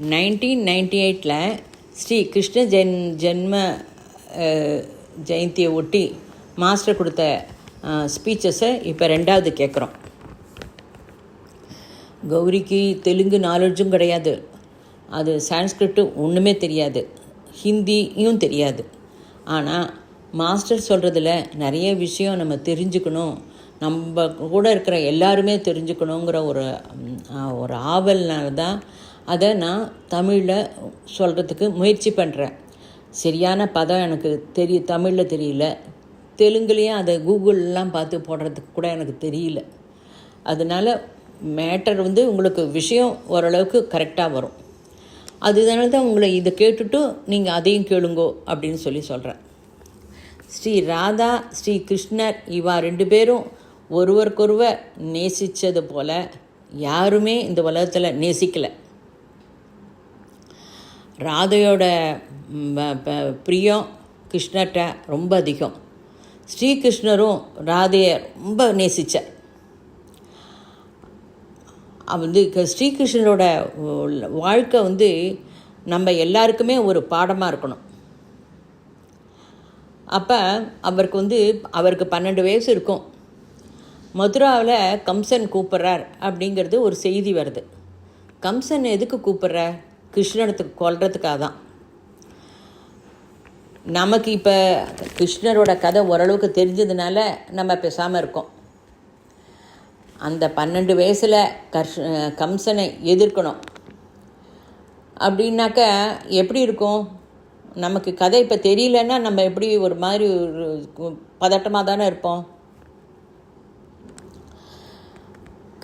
1998 ஸ்ரீ கிருஷ்ண ஜென்ம ஜெயந்தியை ஒட்டி மாஸ்டர் கொடுத்த ஸ்பீச்சஸை இப்போ ரெண்டாவது கேட்குறோம். கௌரிக்கு தெலுங்கு நாலேஜும் கிடையாது, அது சான்ஸ்கிரிட்டும் ஒன்றுமே தெரியாது, ஹிந்தியும் தெரியாது. ஆனால் மாஸ்டர் சொல்கிறதுல நிறைய விஷயம் நம்ம தெரிஞ்சுக்கணும், நம்ம கூட இருக்கிற எல்லாருமே தெரிஞ்சுக்கணுங்கிற ஒரு ஆவல்னால தான் அதை நான் தமிழில் சொல்கிறதுக்கு முயற்சி பண்ணுறேன். சரியான பதம் எனக்கு தமிழில் தெரியல, தெலுங்குலேயும் அதை கூகுளெலாம் பார்த்து போடுறதுக்கு கூட எனக்கு தெரியல. அதனால் மேட்டர் உங்களுக்கு விஷயம் ஓரளவுக்கு கரெக்டாக வரும். அதனால தான் உங்களை இதை கேட்டுட்டு நீங்கள் அதையும் கேளுங்கோ அப்படின்னு சொல்கிறேன். ஸ்ரீ ராதா ஸ்ரீ கிருஷ்ணர் இவா ரெண்டு பேரும் ஒருவருக்கொருவர் நேசித்தது போல் யாருமே இந்த உலகத்தில் நேசிக்கலை. ராதையோட பிரியம் கிருஷ்ணர்கிட்ட ரொம்ப அதிகம். ஸ்ரீகிருஷ்ணரும் ராதையை ரொம்ப நேசித்தார். ஸ்ரீகிருஷ்ணரோட வாழ்க்கை நம்ம எல்லாருக்குமே ஒரு பாடமாக இருக்கணும். அப்போ அவருக்கு 12 வயசு இருக்கும். மதுராவில் கம்சன் கூப்பிட்றார் அப்படிங்கிறது ஒரு செய்தி வருது. கம்சன் எதுக்கு கூப்பிட்றார்? கிருஷ்ணனுக்கு கொல்றதுக்காக தான். நமக்கு இப்போ கிருஷ்ணரோட கதை ஓரளவுக்கு தெரிஞ்சதுனால நம்ம பேசாமல் இருக்கோம். அந்த 12 வயசில் கம்சனை எதிர்க்கணும் அப்படின்னாக்க எப்படி இருக்கும்? நமக்கு கதை இப்போ தெரியலன்னா நம்ம எப்படி ஒரு மாதிரி ஒரு பதட்டமாக தானே இருப்போம்.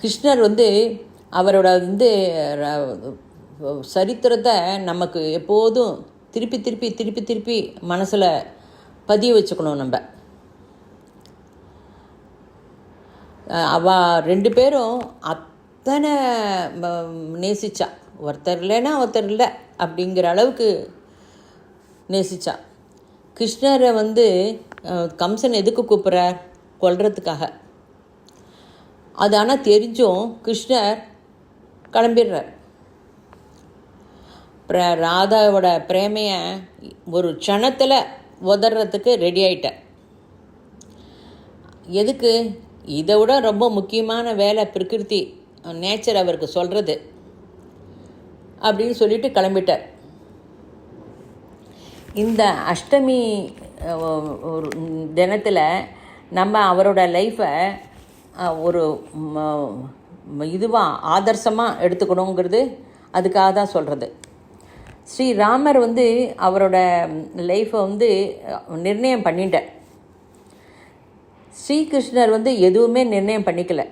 கிருஷ்ணர் அவரோட சரித்திரத்தை நமக்கு எப்போதும் திருப்பி திருப்பி திருப்பி திருப்பி மனசில் பதிய வச்சுக்கணும். நம்ம ரெண்டு பேரும் அத்தனை நேசிச்சா, ஒருத்தர் இல்லைன்னா ஒருத்தர் இல்லை அப்படிங்கிற அளவுக்கு நேசிச்சா. கிருஷ்ணரை கம்சன் எதுக்கு கூப்பிட்றார்? கொல்றதுக்காக. அது ஆனால் தெரிஞ்சும் கிருஷ்ணர் கிளம்பிடுறார். ராதாவோட பிரேமையை ஒரு க்ஷணத்தில் உதறதுக்கு ரெடி ஆகிட்டார். எதுக்கு? இதை விட ரொம்ப முக்கியமான வேலை பிரகிருதி நேச்சர் அவருக்கு சொல்கிறது அப்படின்னு சொல்லிட்டு கிளம்பிட்டார். இந்த அஷ்டமி தினத்தில் நம்ம அவரோட லைஃப்பை ஒரு இதுவாக ஆதர்சமாக எடுத்துக்கணுங்கிறது அதுக்காக தான் சொல்கிறது. ஸ்ரீராமர் அவரோட லைஃப்பை நிர்ணயம் பண்ணிட்டார். ஸ்ரீகிருஷ்ணர் எதுவுமே நிர்ணயம் பண்ணிக்கல.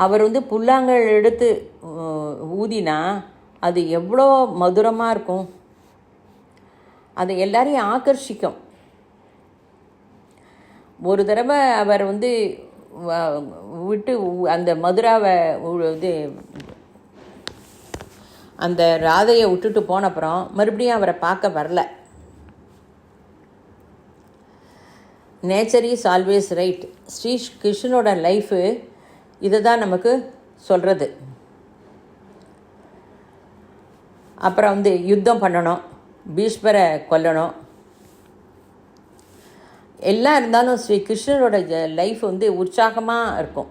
அவர் புல்லாங்கல் எடுத்து ஊதினா அது எவ்வளோ மதுரமாக இருக்கும், அது எல்லாரையும் ஆக்கர்ஷிக்கும். ஒரு தடவை அவர் விட்டு அந்த மதுராவை அந்த ராதையை விட்டுட்டு போன அப்புறம் மறுபடியும் அவரை பார்க்க வரல. Nature is always right. Shri கிருஷ்ணனோட லைஃபு இதை தான் நமக்கு சொல்கிறது. அப்புறம் யுத்தம் பண்ணணும், பீஷ்மரை கொல்லணும், எல்லாம் இருந்தாலும் ஸ்ரீ கிருஷ்ணரோட லைஃப் உற்சாகமாக இருக்கும்.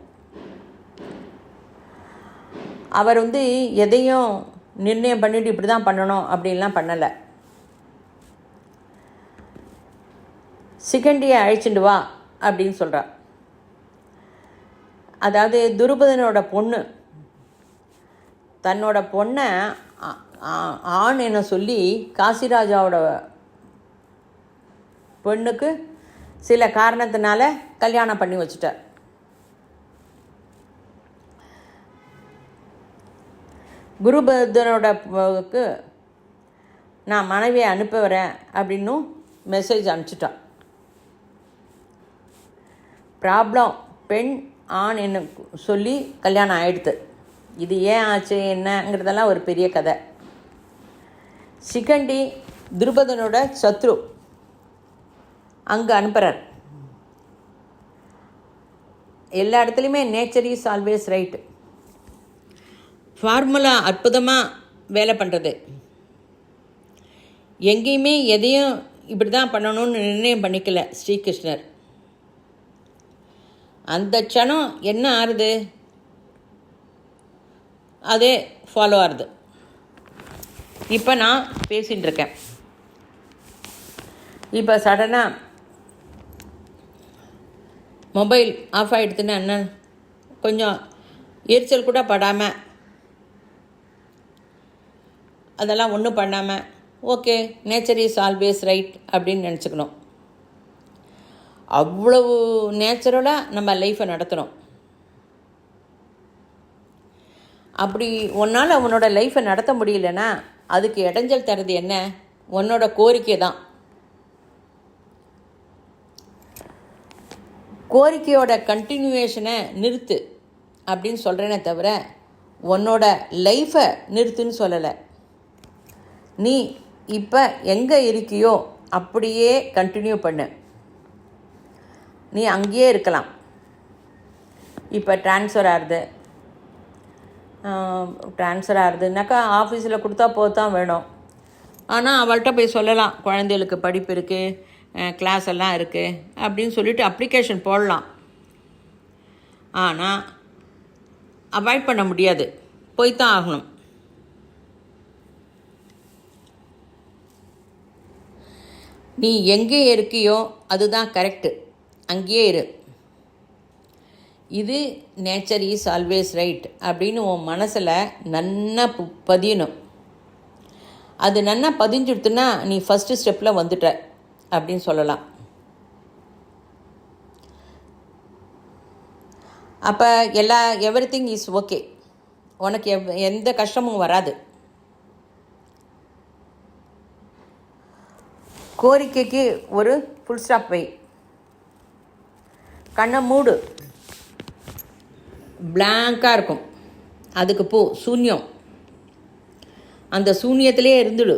அவர் எதையும் நிர்ணயம் பண்ணிட்டு இப்படி தான் பண்ணணும் அப்படின்லாம் பண்ணலை. சிகண்டியை அழைச்சிட்டு வா அப்படின்னு சொல்கிறார். அதாவது துருபதனோட பொண்ணு தன்னோட பொண்ணை ஆண் என்ன சொல்லி காசிராஜாவோட பெண்ணுக்கு சில காரணத்தினால கல்யாணம் பண்ணி வச்சுட்டார். குருபதனோடக்கு நான் மனைவியை அனுப்ப வரேன் அப்படின்னும் மெசேஜ் அனுப்பிச்சிட்டான். ப்ராப்ளம் பெண் ஆண் என்ன சொல்லி கல்யாணம் ஆகிடுது. இது ஏன் ஆச்சு என்னங்கிறதெல்லாம் ஒரு பெரிய கதை. சிகண்டி துருபதனோட சத்ரு அங்கே அனுப்புகிறார். எல்லா இடத்துலையுமே nature is always right. Formula அற்புதமாக வேலை பண்ணுறது. எங்கேயுமே எதையும் இப்படி தான் பண்ணணும்னு நிர்ணயம் பண்ணிக்கல ஸ்ரீகிருஷ்ணர். அந்த க்ஷணம் என்ன ஆறுது அதே ஃபாலோ ஆகுது. இப்போ நான் பேசிகிட்டு இருக்கேன். இப்போ சடனாக மொபைல் ஆஃப் ஆகிடுதுன்னா என்ன, கொஞ்சம் எரிச்சல் கூட படாமல், அதெல்லாம் ஒன்றும் பண்ணாமல் okay nature is always right அப்படின்னு நினச்சிக்கணும். அவ்வளவு நேச்சுரலாக நம்ம லைஃப்பை நடத்தணும். அப்படி உன்னால் உன்னோட லைஃப்பை நடத்த முடியலன்னா அதுக்கு இடைஞ்சல் தரது என்ன? உன்னோட கோரிக்கை தான். கோரிக்கையோட கண்டினியூவேஷனை நிறுத்து அப்படின்னு சொல்கிறேனே தவிர உன்னோட லைஃப்பை நிறுத்துன்னு சொல்லலை. நீ இப்போ எங்கே இருக்கியோ அப்படியே கண்டினியூ பண்ணு. நீ அங்கேயே இருக்கலாம். இப்போ ட்ரான்ஸ்ஃபர் ஆகுதுனாக்கா ஆஃபீஸில் கொடுத்தா போதான் வேணும். ஆனால் அவள்கிட்ட போய் சொல்லலாம், குழந்தைகளுக்கு படிப்பு இருக்குது, கிளாஸ் எல்லாம் இருக்குது அப்படின்னு சொல்லிட்டு அப்ளிகேஷன் போடலாம். ஆனால் அவாய்ட் பண்ண முடியாது, போய்தான் ஆகணும். நீ எங்கே இருக்கியோ அதுதான் கரெக்டு, அங்கேயே இரு. இது நேச்சர் இஸ் ஆல்வேஸ் ரைட் அப்படின்னு உன் மனசில் நன்னா பதியணும். அது நன்னா பதிஞ்சுடுத்துன்னா நீ ஃபஸ்ட்டு ஸ்டெப்பில் வந்துட்ட அப்படின்னு சொல்லலாம். அப்போ எவ்ரிதிங் இஸ் ஓகே, உனக்கு எந்த கஷ்டமும் வராது. கோரிக்கைக்கு ஒரு ஃபுல் ஸ்டாப் வை. கண்ணை மூடு, பிளாங்காக இருக்கும், அதுக்கு போ, சூன்யம். அந்த சூன்யத்திலே இருந்துடு.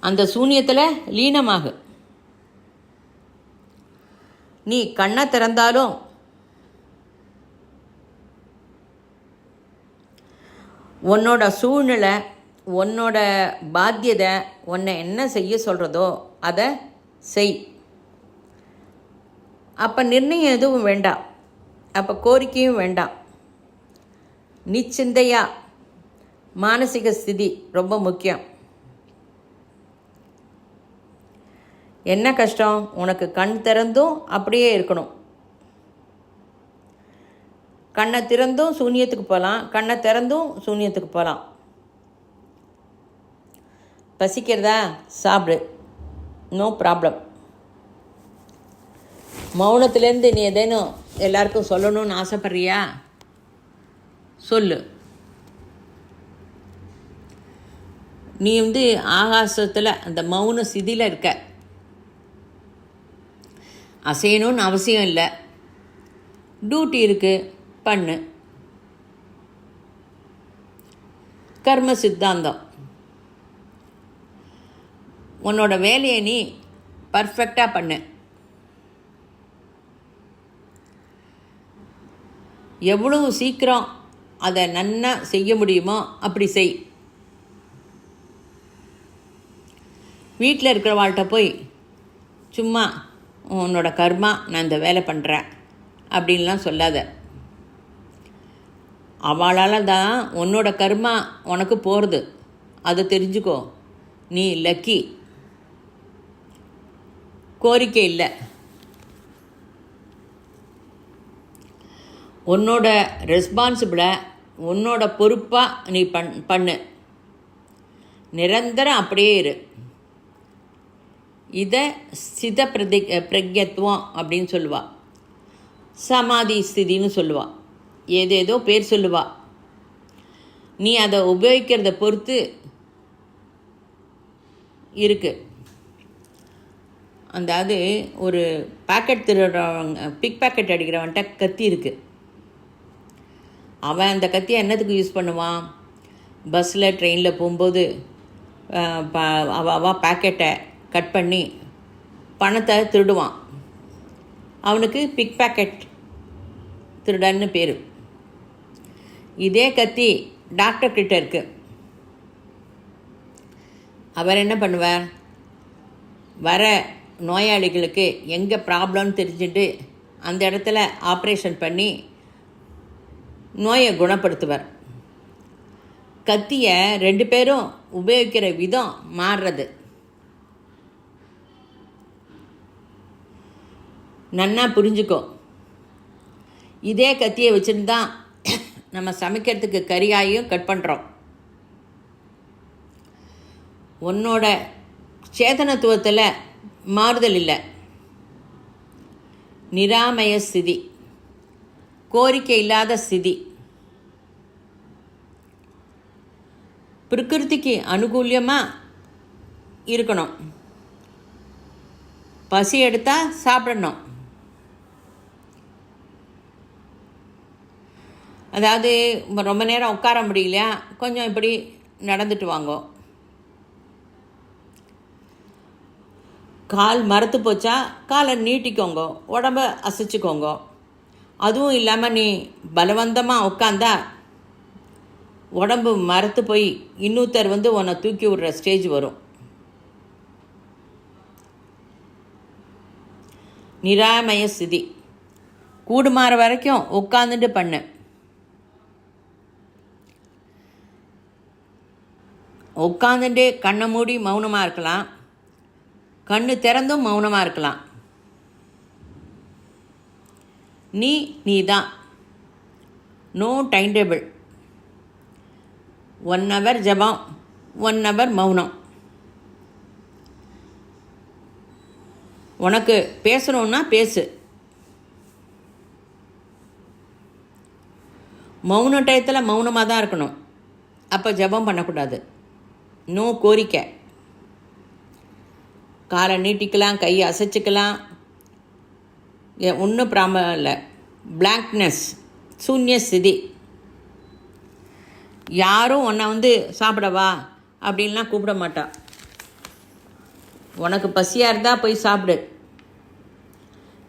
அந்த சூன்யத்தில் லீனமாகு. நீ கண்ணை திறந்தாலும் உன்னோட சூழ்நிலை, உன்னோட பாத்தியதை உன்னை என்ன செய்ய சொல்கிறதோ அதை செய். அப்போ நிர்ணயம் எதுவும் வேண்டாம், அப்போ கோரிக்கையும் வேண்டாம். நிச்சிந்தையா மானசிக ஸ்திதி ரொம்ப முக்கியம். என்ன கஷ்டம்? உனக்கு கண் திறந்தும் அப்படியே இருக்கணும். கண்ணை திறந்தும் சூன்யத்துக்கு போகலாம், கண்ணை திறந்தும் சூன்யத்துக்கு போகலாம். பசிக்கிறதா? சாப்பிடு, நோ ப்ராப்ளம். மௌனத்துலேருந்து நீ எதேனும் எல்லாருக்கும் சொல்லணும்னு ஆசைப்படுறியா? சொல்லு. நீ ஆகாசத்தில் அந்த மௌன ஸ்திதியில் இருக்க. அசையணும்னு அவசியம் இல்லை, டியூட்டி இருக்குது, பண்ணு. கர்ம சித்தாந்தம். உன்னோட வேலையை நீ பர்ஃபெக்டாக பண்ணு. எவ்வளவு சீக்கிரம் அதை நன்னா செய்ய முடியுமோ அப்படி செய். வீட்டில் இருக்கிறவாள்கிட்ட போய் சும்மா உன்னோட கர்மா, நான் இந்த வேலை பண்ணுறேன் அப்படின்லாம் சொல்லாத. அவளால் தான் உன்னோட கர்மா உனக்கு போகிறது, அதை தெரிஞ்சுக்கோ. நீ லக்கி. கோரிக்கை இல்லை. உன்னோட ரெஸ்பான்சிபிளை உன்னோட பொறுப்பாக நீ பண்ணு. நிரந்தரம் அப்படியே இரு. இதை சித பிரக்யத்துவம் அப்படின்னு சொல்லுவா, சமாதி ஸ்திதின்னு சொல்லுவா, ஏதேதோ பேர் சொல்லுவா. நீ அதை உபயோகிக்கிறத பொறுத்து இருக்கு. அதாவது ஒரு பாக்கெட் திருடுறவங்க, பிக் பாக்கெட் அடிக்கிறவன்ட்ட கத்தி இருக்குது. அவன் அந்த கத்தியை என்னத்துக்கு யூஸ் பண்ணுவான்? பஸ்ஸில் ட்ரெயினில் போகும்போது அவ பாக்கெட்டை கட் பண்ணி பணத்தை திருடுவான். அவனுக்கு பிக் பாக்கெட் திருடன்னு பேர். இதே கத்தி டாக்டர் கிட்ட இருக்கு. அவர் என்ன பண்ணுவார்? வர நோயாளிகளுக்கு எங்கே ப்ராப்ளம்னு தெரிஞ்சுட்டு அந்த இடத்துல ஆப்ரேஷன் பண்ணி நோயை குணப்படுத்துவார். கத்தியை 2 பேரும் உபயோகிக்கிற விதம் மாறுறது. நன்னா புரிஞ்சுக்கோ. இதே கத்தியை வச்சுருந்தா நம்ம சமைக்கிறதுக்கு கறியாயும் கட் பண்ணுறோம். உன்னோட சேதனத்துவத்தில் மாறுதல் இல்லை. நிராமய ஸ்திதி, கோரிக்கை இல்லாத ஸ்திதி. பிரகிருதிக்கு அனுகூலியமாக இருக்கணும். பசி எடுத்தால் சாப்பிடணும். அதாவது ரொம்ப நேரம் உட்கார முடியலையா, கொஞ்சம் இப்படி நடந்துட்டு வாங்கோ. கால் மரத்து போச்சா காலை நீட்டிக்கோங்க, உடம்ப அசைச்சிக்கோங்க. அதுவும் இல்லாமல் நீ பலவந்தமாக உட்காந்தா உடம்பு மரத்து போய் இன்னொருத்தர் உன்னை தூக்கி விடுற ஸ்டேஜ் வரும். நிராமய ஸ்திதி. கூடுமாற வரைக்கும் உட்காந்துட்டு பண்ணு. உட்காந்துட்டு கண்ணை மூடி மௌனமாக இருக்கலாம், கண்ணு திறந்தும் மௌனமாக இருக்கலாம். நீ தான். No time table. 1 hour ஜபம், 1 hour மௌனம். உனக்கு பேசணுன்னா பேசு. மௌன டயத்தில் மௌனமாக தான் இருக்கணும். அப்போ ஜபம் பண்ணக்கூடாது. நோ கோரிக்கை. காலை நீட்டிக்கலாம், கையை அசைச்சிக்கலாம், ஒன்றும் ப்ராப்ளம் இல்லை. பிளாங்க்னஸ், சூன்ய ஸ்திதி. யாரும் உன்னை சாப்பிடவா அப்படின்லாம் கூப்பிட மாட்டா. உனக்கு பசியாக இருந்தால் போய் சாப்பிடு.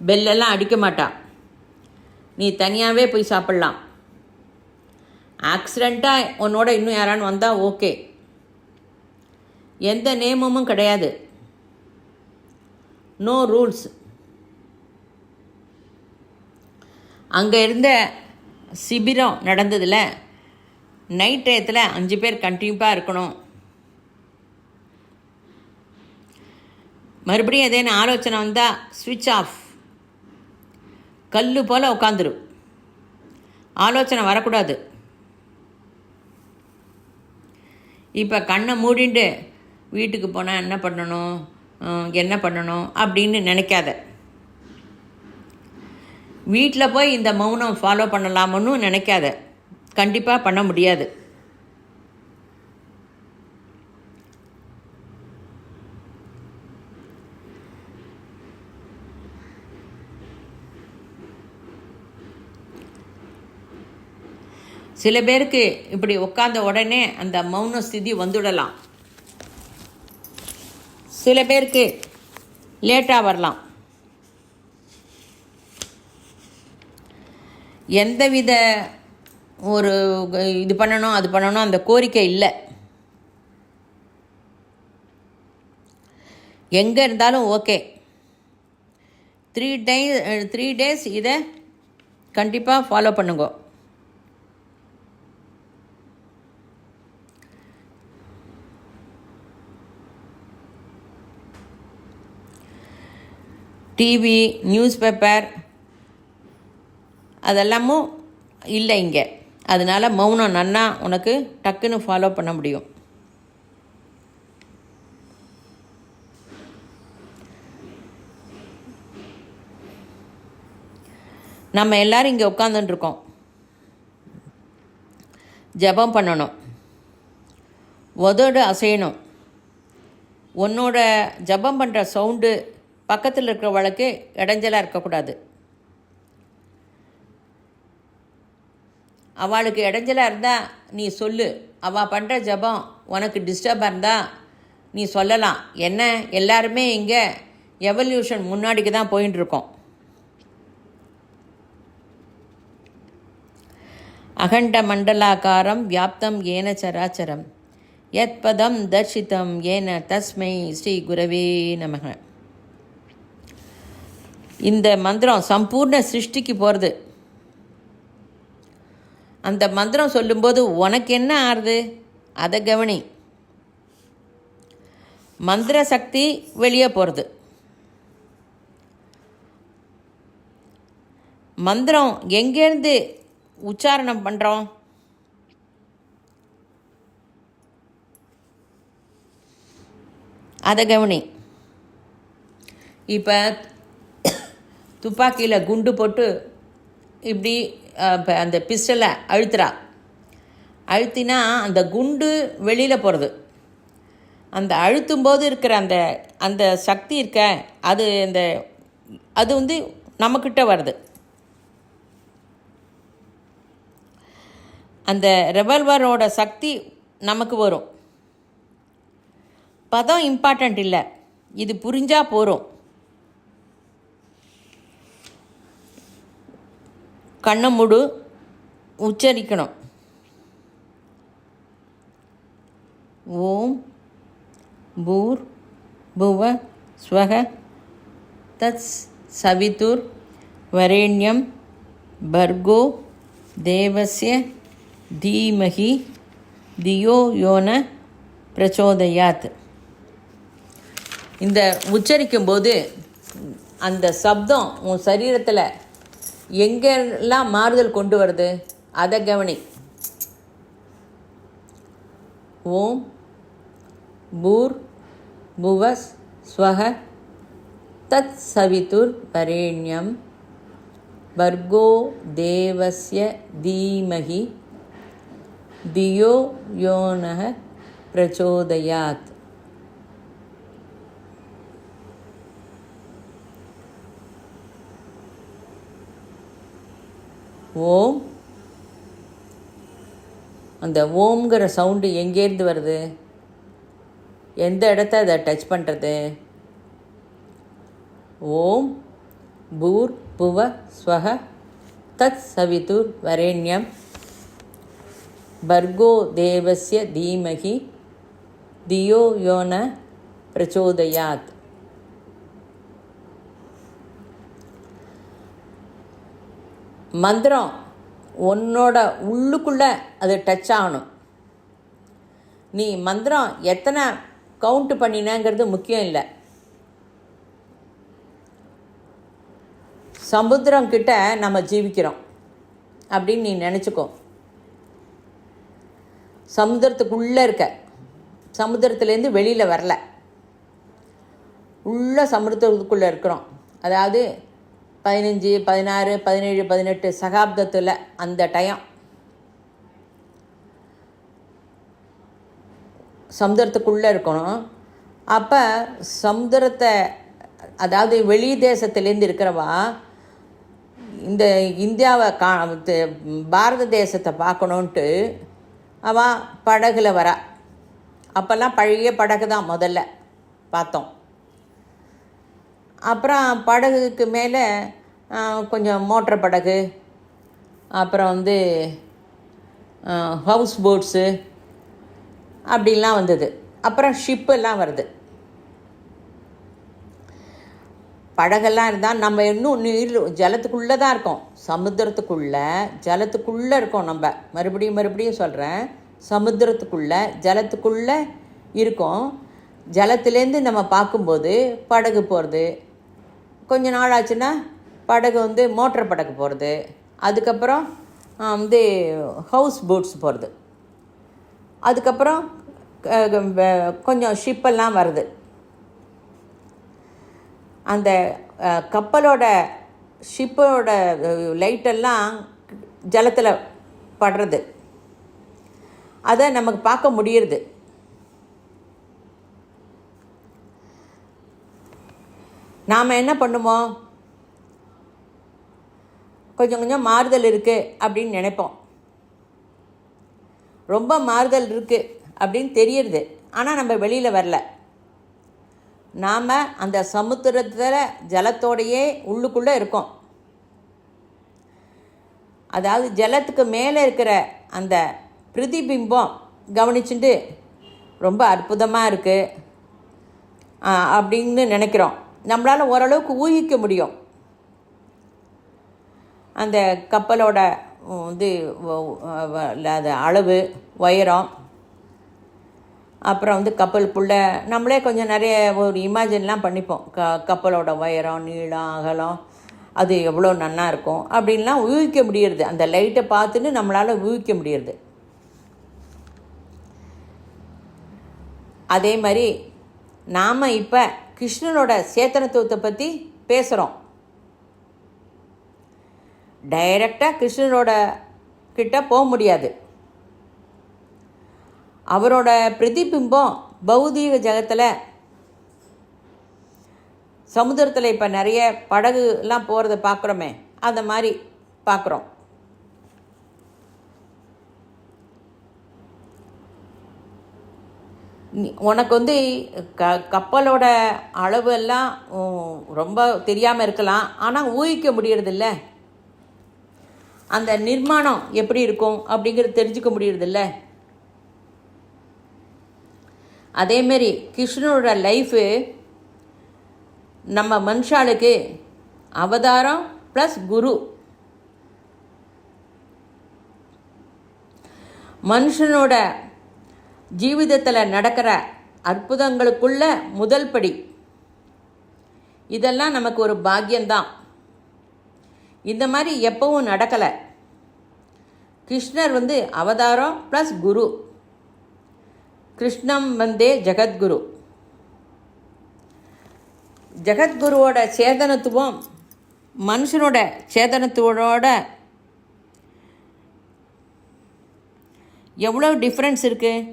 பெல்லெல்லாம் அடிக்க மாட்டா. நீ தனியாகவே போய் சாப்பிட்லாம். ஆக்சிடெண்ட்டாக உன்னோட இன்னும் யாரான்னு வந்தால் ஓகே. எந்த நியமமும் கிடையாது. No rules. அங்கே இருந்த சிபிரம் நடந்ததில் நைட் டயத்தில் 5 பேர் கண்டிப்பாக இருக்கணும். மறுபடியும் எதேன்னு ஆலோசனை வந்தால் ஸ்விட்ச் ஆஃப். கல் போல் உட்காந்துரும். ஆலோசனை வரக்கூடாது. இப்போ கண்ணை மூடிண்டு வீட்டுக்கு போனால் என்ன பண்ணணும் அப்படின்னு நினைக்காத. வீட்டில் போய் இந்த மௌனம் ஃபாலோ பண்ணலாமன்னு நினைக்காத. கண்டிப்பாக பண்ண முடியாது. சில பேருக்கு இப்படி உட்கார்ந்த உடனே அந்த மௌன ஸ்திதி வந்துடலாம். சில பேருக்கு லேட்டாக வரலாம். எந்தவித ஒரு இது பண்ணணும் அது பண்ணணும் அந்த கோரிக்கை இல்லை. எங்கே இருந்தாலும் ஓகே. 3 days இதை கண்டிப்பாக ஃபாலோ பண்ணுங்க. டிவி, நியூஸ் பேப்பர் அதெல்லாமும் இல்லை இங்கே. அதனால் மௌனம் நன்னா உனக்கு டக்குன்னு ஃபாலோ பண்ண முடியும். நம்ம எல்லோரும் இங்கே உட்காந்துட்டுருக்கோம். ஜபம் பண்ணணும். உதடு அசையணும். உன்னோட ஜபம் பண்ணுற சவுண்டு பக்கத்தில் இருக்கிறவளுக்கு இடைஞ்சலாக இருக்கக்கூடாது. அவளுக்கு இடைஞ்சலாக இருந்தால் நீ சொல்லு. அவள் பண்ணுற ஜபம் உனக்கு டிஸ்டர்பாக இருந்தால் நீ சொல்லலாம். என்ன எல்லாருமே இங்கே எவல்யூஷன் முன்னாடிக்கு தான் போயின்னு இருக்கோம். அகண்ட மண்டலாக்காரம் வியாப்தம் ஏன சராச்சரம் யத் பதம் தர்ஷிதம் ஏன தஸ்மை ஸ்ரீ குரவே நமக. இந்த மந்திரம் சம்பூர்ண சிருஷ்டிக்கு போகிறது. அந்த மந்திரம் சொல்லும்போது உனக்கு என்ன ஆறுது அதை கவனி. மந்திர சக்தி வெளியே போகிறது. மந்திரம் எங்கேருந்து உச்சாரணம் பண்ணுறோம்? அதை கவனி. இப்போ துப்பாக்கியில் குண்டு போட்டு இப்படி அந்த பிஸ்டலை அழுத்தினா அந்த குண்டு வெளியில் போகிறது. அந்த அழுத்தும்போது இருக்கிற அந்த சக்தி இருக்க அது வந்து நம்மக்கிட்ட வருது. அந்த ரெவல்வரோட சக்தி நமக்கு வரும். பதம் இம்பார்ட்டண்ட் இல்லை, இது புரிஞ்சால் போகிறோம். கண்ணை மூடு, உச்சரிக்கணும். ஓம் பூர் புவ ஸ்வக தத் சவிதுர் வரேண்யம் பர்கோ தேவஸ்ய தீமஹி தியோ யோன பிரச்சோதயாத். இந்த உச்சரிக்கும்போது அந்த சப்தம் உன் சரீரத்தில் எங்கெல்லாம் மாறுதல் கொண்டு வருது அதை கவனி. ஓம் பூர் புவஸ் ஸ்வஹ தத் சவிதுர் வரேண்யம் பர்கோ தேவஸ்ய தீமஹி தியோ யோனஹ பிரச்சோதயாத். ஓம், அந்த ஓம்ங்கிற சவுண்டு எங்கேருந்து வருது? எந்த இடத்த அதை டச் பண்ணுறது? ஓம் பூர் புவ ஸ்வஹ தத் சவிதுர் வரேண்யம் பர்கோ தேவஸ்ய தீமஹி தியோ யோன பிரச்சோதயாத். மந்திரம் உன்னோட உள்ளுக்குள்ளே அது டச் ஆகணும். நீ மந்திரம் எத்தனை கவுண்ட் பண்ணினங்கிறது முக்கியம் இல்லை. சமுத்திரம் கிட்ட நம்ம ஜீவிக்கிறோம் அப்படின்னு நீ நினச்சிக்கோ. சமுத்திரத்துக்குள்ளே இருக்க, சமுத்திரத்துலேருந்து வெளியில் வரல, உள்ள சமுத்திரத்துக்குள்ளே இருக்கிறோம். அதாவது 15, 16, 17, 18 சகாப்தத்தில் அந்த டைம் சமுத்திரத்துக்குள்ளே இருக்கணும். அப்போ சமுத்திரத்தை, அதாவது வெளி தேசத்துலேருந்து இருக்கிறவா இந்த இந்தியாவை பாரத தேசத்தை பார்க்கணுன்ட்டு அவள் படகுல வரா. அப்போல்லாம் பழைய படகு தான் முதல்ல பார்த்தோம். அப்புறம் படகுக்கு மேலே கொஞ்சம் மோட்டர் படகு, அப்புறம் வந்து ஹவுஸ் போட்ஸு அப்படிலாம் வந்தது. அப்புறம் ஷிப்பெல்லாம் வருது. படகெல்லாம் இருந்தால் நம்ம இன்னும் நீர் ஜலத்துக்குள்ளே தான் இருக்கோம். ஜலத்துக்குள்ளே இருக்கோம். நம்ம மறுபடியும் சொல்கிறேன், சமுத்திரத்துக்குள்ளே ஜலத்துக்குள்ளே இருக்கோம். ஜலத்துலேருந்து நம்ம பார்க்கும்போது படகு போகிறது. கொஞ்ச நாள் ஆச்சுன்னா படகு வந்து மோட்டர் படகு போகிறது. அதுக்கப்புறம் வந்து ஹவுஸ் போட்ஸ் போகிறது. அதுக்கப்புறம் கொஞ்சம் ஷிப்பெல்லாம் வருது. அந்த ஷிப்போட லைட்டெல்லாம் ஜலத்தில் படுறது, அதை நமக்கு பார்க்க முடியுது. நாம் என்ன பண்ணுவோம்? கொஞ்சம் மாறுதல் இருக்குது அப்படின்னு நினைப்போம். ரொம்ப மாறுதல் இருக்குது அப்படின்னு தெரியுது. ஆனால் நம்ம வெளியில் வரல. நாம் அந்த சமுத்திரத்தில் ஜலத்தோடையே உள்ளுக்குள்ளே இருக்கோம். அதாவது ஜலத்துக்கு மேலே இருக்கிற அந்த பிரதிபிம்பம் கவனிச்சுட்டு ரொம்ப அற்புதமாக இருக்குது அப்படின்னு நினைக்கிறோம். நம்மளால் ஓரளவுக்கு ஊகிக்க முடியும் அந்த கப்பலோட அது அளவு, உயரம், அப்புறம் கப்பலுக்குள்ளே நம்மளே கொஞ்சம் நிறைய ஒரு இமேஜின்லாம் பண்ணிப்போம். கப்பலோட உயரம், நீளம், அகலம் அது எவ்வளோ நன்னா இருக்கும் அப்படின்லாம் ஊகிக்க முடியறது. அந்த லைட்டை பார்த்துட்டு நம்மளால் ஊகிக்க முடியறது. அதே மாதிரி நாம் இப்போ கிருஷ்ணனோட சேத்தனத்துவத்தை பற்றி பேசுகிறோம். டைரக்டாக கிருஷ்ணனோட கிட்ட போக முடியாது. அவரோட பிரதிபிம்பம் பௌதீக ஜகத்தில், சமுத்திரத்தில் இப்போ நிறைய படகுலாம் போகிறத பார்க்குறோமே, அந்த மாதிரி பார்க்குறோம். உனக்கு கப்பலோட அளவு எல்லாம் ரொம்ப தெரியாமல் இருக்கலாம், ஆனால் ஊகிக்க முடியறதில்ல. அந்த நிர்மாணம் எப்படி இருக்கும் அப்படிங்கிறது தெரிஞ்சுக்க முடியறதில்ல. அதேமாரி கிருஷ்ணனோட லைஃபு நம்ம மனுஷாளுக்கு அவதாரம் ப்ளஸ் குரு. மனுஷனோட ஜீவிதத்தில் நடக்கிற அற்புதங்களுக்குள்ள முதல் படி. இதெல்லாம் நமக்கு ஒரு பாக்கியம்தான். இந்த மாதிரி எப்பவும் நடக்கலை. கிருஷ்ணர் அவதாரம் ப்ளஸ் குரு. கிருஷ்ணம் ஜெகத்குரு. ஜெகத்குருவோட சேதனத்துவம் மனுஷனோட சேதனத்துவோட எவ்வளோ டிஃப்ரென்ஸ் இருக்குது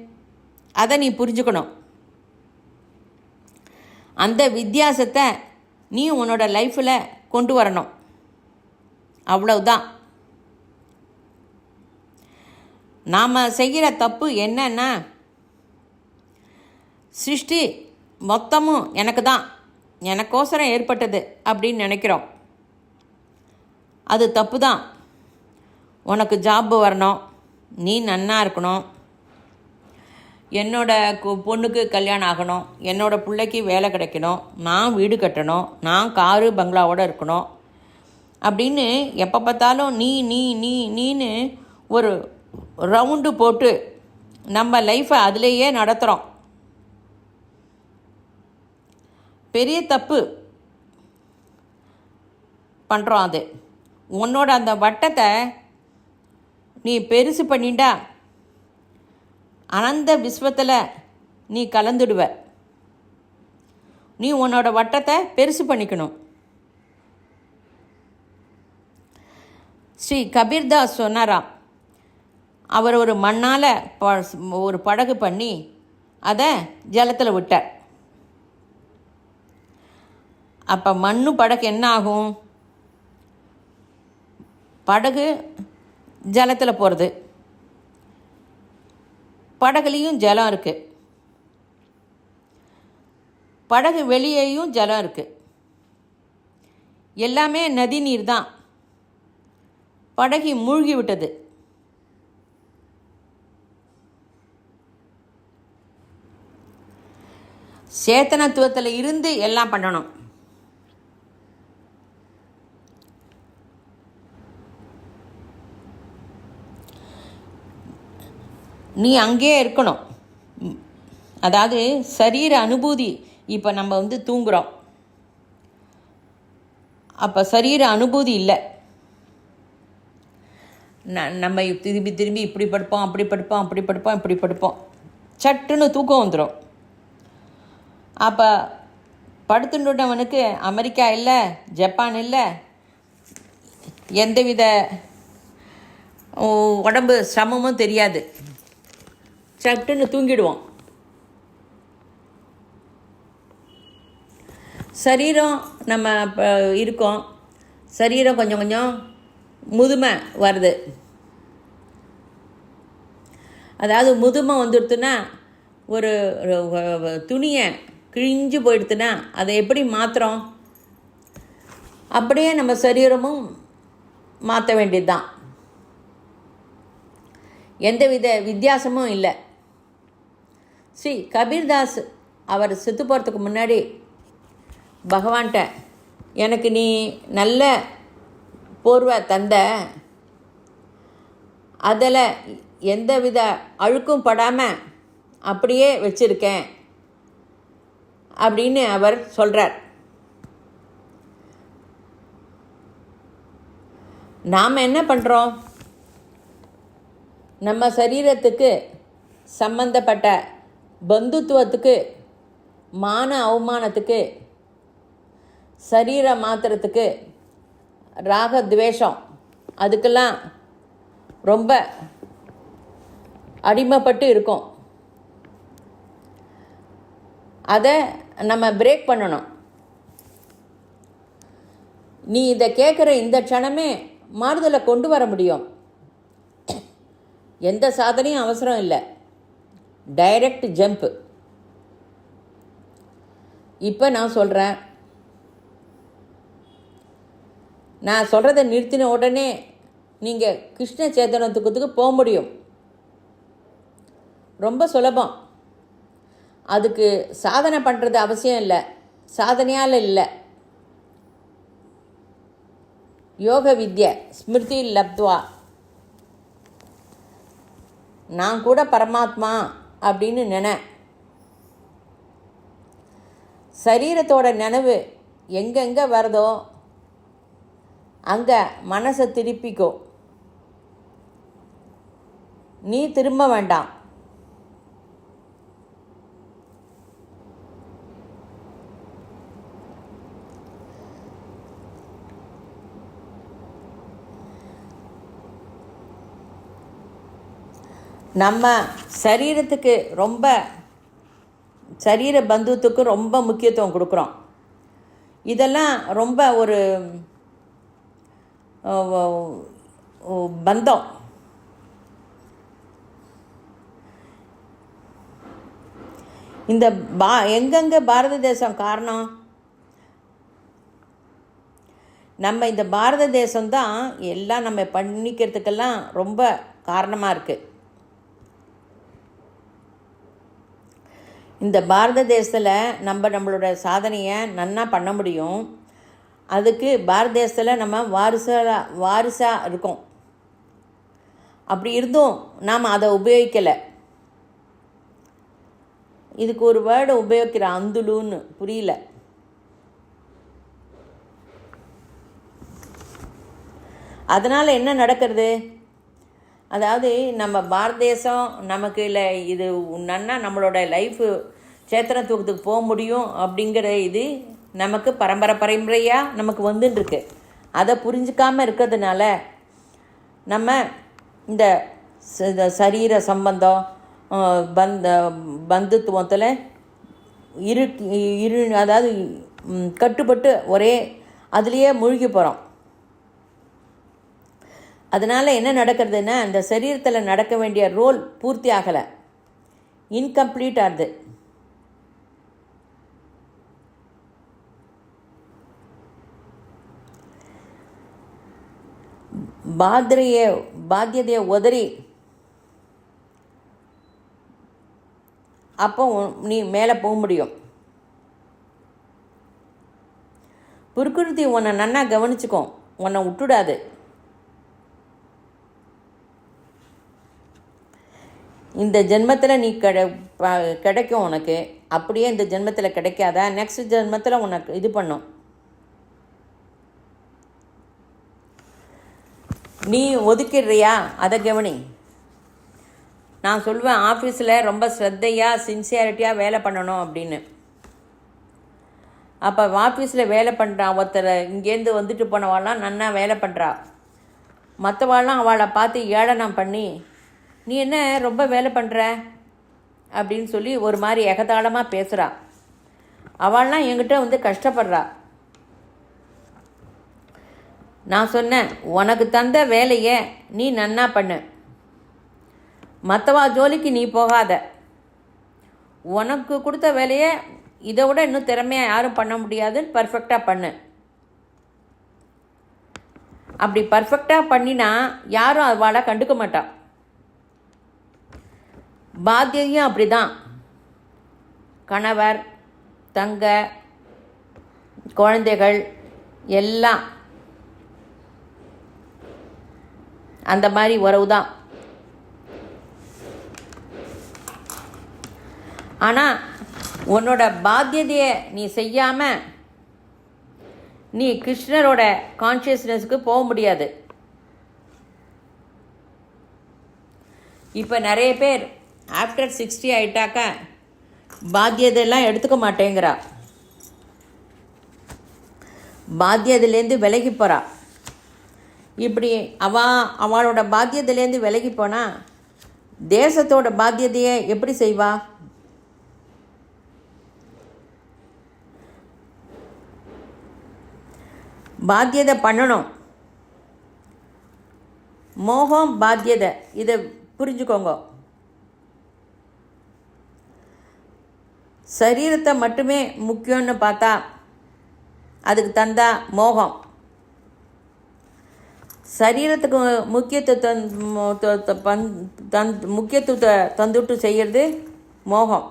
அதை நீ புரிஞ்சுக்கணும். அந்த வித்தியாசத்தை நீ உன்னோட லைஃப்பில் கொண்டு வரணும். அவ்வளவுதான். நாம் செய்கிற தப்பு என்னன்னா, சிருஷ்டி மொத்தமும் எனக்கு தான், எனக்கோசரம் ஏற்பட்டது அப்படின்னு நினைக்கிறோம். அது தப்பு தான். உனக்கு ஜாப் வரணும், நீ நன்னா இருக்கணும், என்னோட பொண்ணுக்கு கல்யாணம் ஆகணும், என்னோடய பிள்ளைக்கு வேலை கிடைக்கணும், நான் வீடு கட்டணும், நான் காரு பங்களாவோடு இருக்கணும் அப்படின்னு எப்போ பார்த்தாலும் நீ நீ நீ நீன்னு ஒரு ரவுண்டு போட்டு நம்ம லைஃப்பை அதிலேயே நடத்துகிறோம். பெரிய தப்பு பண்ணுறோம். அது உன்னோட அந்த வட்டத்தை நீ பெருசு பண்ணிட்டா அனந்த விஸ்வத்தில் நீ கலந்துடுவ. நீ உன்னோட வட்டத்தை பெருசு பண்ணிக்கணும். ஸ்ரீ கபீர்தாஸ் சொன்னாராம், அவர் ஒரு மண்ணால் ஒரு படகு பண்ணி அதை ஜலத்தில் விட்டார். அப்போ மண்ணு படகு என்ன ஆகும்? படகு ஜலத்தில் போகிறது, படகுலேயும் ஜலம் இருக்குது, படகு வெளியேயும் ஜலம் இருக்குது, எல்லாமே நதி நீர் தான். படகு மூழ்கி விட்டது. சேத்தனத்துவத்தில் இருந்து எல்லாம் பண்ணணும். நீ அங்கேயே இருக்கணும். அதாவது சரீர அனுபூதி. இப்போ நம்ம தூங்குகிறோம், அப்போ சரீர அனுபூதி இல்லை. நம்ம திரும்பி திரும்பி இப்படி படுப்போம், அப்படி படுப்போம், அப்படி படுப்போம், இப்படி படுப்போம், சட்டுன்னு தூக்கம் வந்துடும். அப்போ படுத்துட்டவனுக்கு அமெரிக்கா இல்லை, ஜப்பான் இல்லை, எந்தவித உடம்பு சிரமமும் தெரியாது, சட்டுன்னு தூங்கிடுவோம். சரீரம் நம்ம இருக்கோம், சரீரம் கொஞ்சம் கொஞ்சம் முதுமை வருது. அதாவது முதுமை வந்துடுத்துன்னா, ஒரு துணியை கிழிஞ்சு போயிடுத்துன்னா அதை எப்படி மாற்றுறோம்? அப்படியே நம்ம சரீரமும் மாற்ற வேண்டியது தான். எந்தவித வித்தியாசமும் இல்லை. ஸ்ரீ கபீர்தாஸ் அவர் செத்து போகிறதுக்கு முன்னாடி பகவான்கிட்ட, எனக்கு நீ நல்ல போர்வை தந்த, அதில் எந்தவித அழுக்கும் படாமல் அப்படியே வச்சுருக்கேன் அப்படின்னு அவர் சொல்கிறார். நாம் என்ன பண்ணுறோம்? நம்ம சரீரத்துக்கு சம்பந்தப்பட்ட பந்துத்துவத்துக்கு, மான அவமானத்துக்கு, சரீர மாத்திரத்துக்கு, ராகத்வேஷம், அதுக்கெல்லாம் ரொம்ப அடிமைப்பட்டு இருக்கோம். அதை நம்ம பிரேக் பண்ணணும். நீ இதை கேட்குற இந்த க்ஷணமே மாறுதலை கொண்டு வர முடியும். எந்த சாதனையும் அவசரம் இல்லை. Direct jump. இப்போ நான் சொல்கிறேன், நான் சொல்கிறத நிறுத்தின உடனே நீங்கள் கிருஷ்ண சேதனத்துக்கு போக முடியும். ரொம்ப சுலபம். அதுக்கு சாதனை பண்ணுறது அவசியம் இல்லை. சாதனையால் இல்லை. யோக வித்யா ஸ்மிருதி லப்த்வா, நான் கூட பரமாத்மா அப்படின்னு சரீரத்தோட நினைவு எங்கெங்கே வருதோ அங்கே மனசை திருப்பிக்கோ. நீ திரும்ப வேண்டாம். நம்ம சரீரத்துக்கு சரீர பந்துத்துக்கு ரொம்ப முக்கியத்துவம் கொடுக்குறோம். இதெல்லாம் ரொம்ப ஒரு பந்தம். இந்த எங்கெங்கே பாரத தேசம் காரணம்? நம்ம இந்த பாரத தேசம்தான் எல்லாம் நம்ம பண்ணிக்கிறதுக்கெல்லாம் ரொம்ப காரணமாக இருக்குது. இந்த பாரத தேசத்தில் நம்மளோட சாதனையை நன்னா பண்ண முடியும். அதுக்கு பாரத தேசத்தில் நம்ம வாரிசாக இருக்கோம். அப்படி இருந்தும் நாம் அதை உபயோகிக்கலை. இதுக்கு ஒரு வேர்டை உபயோகிக்கிற, அந்துலுன்னு, புரியல. அதனால் என்ன நடக்கிறது? அதாவது நம்ம பாரத தேசம் நமக்கு இல்லை, இது நன்னா நம்மளோட லைஃபு சேத்தனத்துவத்துக்கு போக முடியும் அப்படிங்கிற இது நமக்கு பரம்பரையாக நமக்கு வந்துட்டுருக்கு. அதை புரிஞ்சிக்காமல் இருக்கிறதுனால நம்ம இந்த சரீர சம்பந்தம் பந்துத்துவத்தில் அதாவது கட்டுப்பட்டு ஒரே அதுலேயே மூழ்கி போகிறோம். அதனால் என்ன நடக்கிறதுன்னா, அந்த சரீரத்தில் நடக்க வேண்டிய ரோல் பூர்த்தி ஆகலை, இன்கம்ப்ளீட் ஆகுது. பாத்தியதையை உதறி அப்போ நீ மேலே போக முடியும். பிரகிருதி உன்னை நன்னா கவனிச்சுக்கும், உன்னை விட்டுடாது. இந்த ஜென்மத்தில் நீ கிடைக்கும் உனக்கு. அப்படியே இந்த ஜென்மத்தில் கிடைக்காதா, நெக்ஸ்ட் ஜென்மத்தில் உனக்கு இது பண்ணும். நீ ஒதுக்கிடுறியா, அதை கவனி. நான் சொல்லுவேன், ஆஃபீஸில் ரொம்ப ஸ்ரத்தையாக சின்சியாரிட்டியாக வேலை பண்ணணும் அப்படின்னு. அப்போ ஆஃபீஸில் வேலை பண்ணுறான் ஒருத்தர், இங்கேருந்து வந்துட்டு போனவாள்லாம் நன்னா வேலை பண்ணுறா. மற்றவாள்லாம் அவளை பார்த்து ஏளனம் பண்ணி, நீ என்ன ரொம்ப வேலை பண்ணுற அப்படின்னு சொல்லி ஒரு மாதிரி எகதாளமாக பேசுகிறா. அவள்லாம் என்கிட்ட வந்து கஷ்டப்படுறா. நான் சொன்னேன், உனக்கு தந்த வேலையை நீ நன்னா பண்ணு, மற்றவா ஜோலிக்கு நீ போகாத. உனக்கு கொடுத்த வேலையை இதை விட இன்னும் திறமையாக யாரும் பண்ண முடியாதுன்னு பர்ஃபெக்டாக பண்ணு. அப்படி பர்ஃபெக்டாக பண்ணினா யாரும் அவளை கண்டுக்க மாட்டான். பாத்தியதையும் அப்படி தான். கணவர், தங்க, குழந்தைகள் எல்லாம் அந்த மாதிரி உறவு தான். ஆனால் உன்னோட பாத்தியதையை நீ செய்யாமல் நீ கிருஷ்ணரோட கான்ஷியஸ்னஸுக்கு போக முடியாது. இப்போ நிறைய பேர் ஆஃப்டர் 60 ஆகிட்டாக்கா பாத்தியதையெல்லாம் எடுத்துக்க மாட்டேங்கிறா. பாத்தியத்திலேருந்து விலகி போகிறா. இப்படி அவளோட பாத்தியத்திலேருந்து விலகி போனால் தேசத்தோட பாத்தியதையை எப்படி செய்வா? பாத்தியதை பண்ணணும். மோகம் பாத்தியதை, இதை புரிஞ்சுக்கோங்க. சரீரத்தை மட்டுமே முக்கியம்னு பார்த்தா அதுக்கு தந்தா மோகம். சரீரத்துக்கு முக்கியத்துவத்தை தந்துட்டு செய்கிறது மோகம்.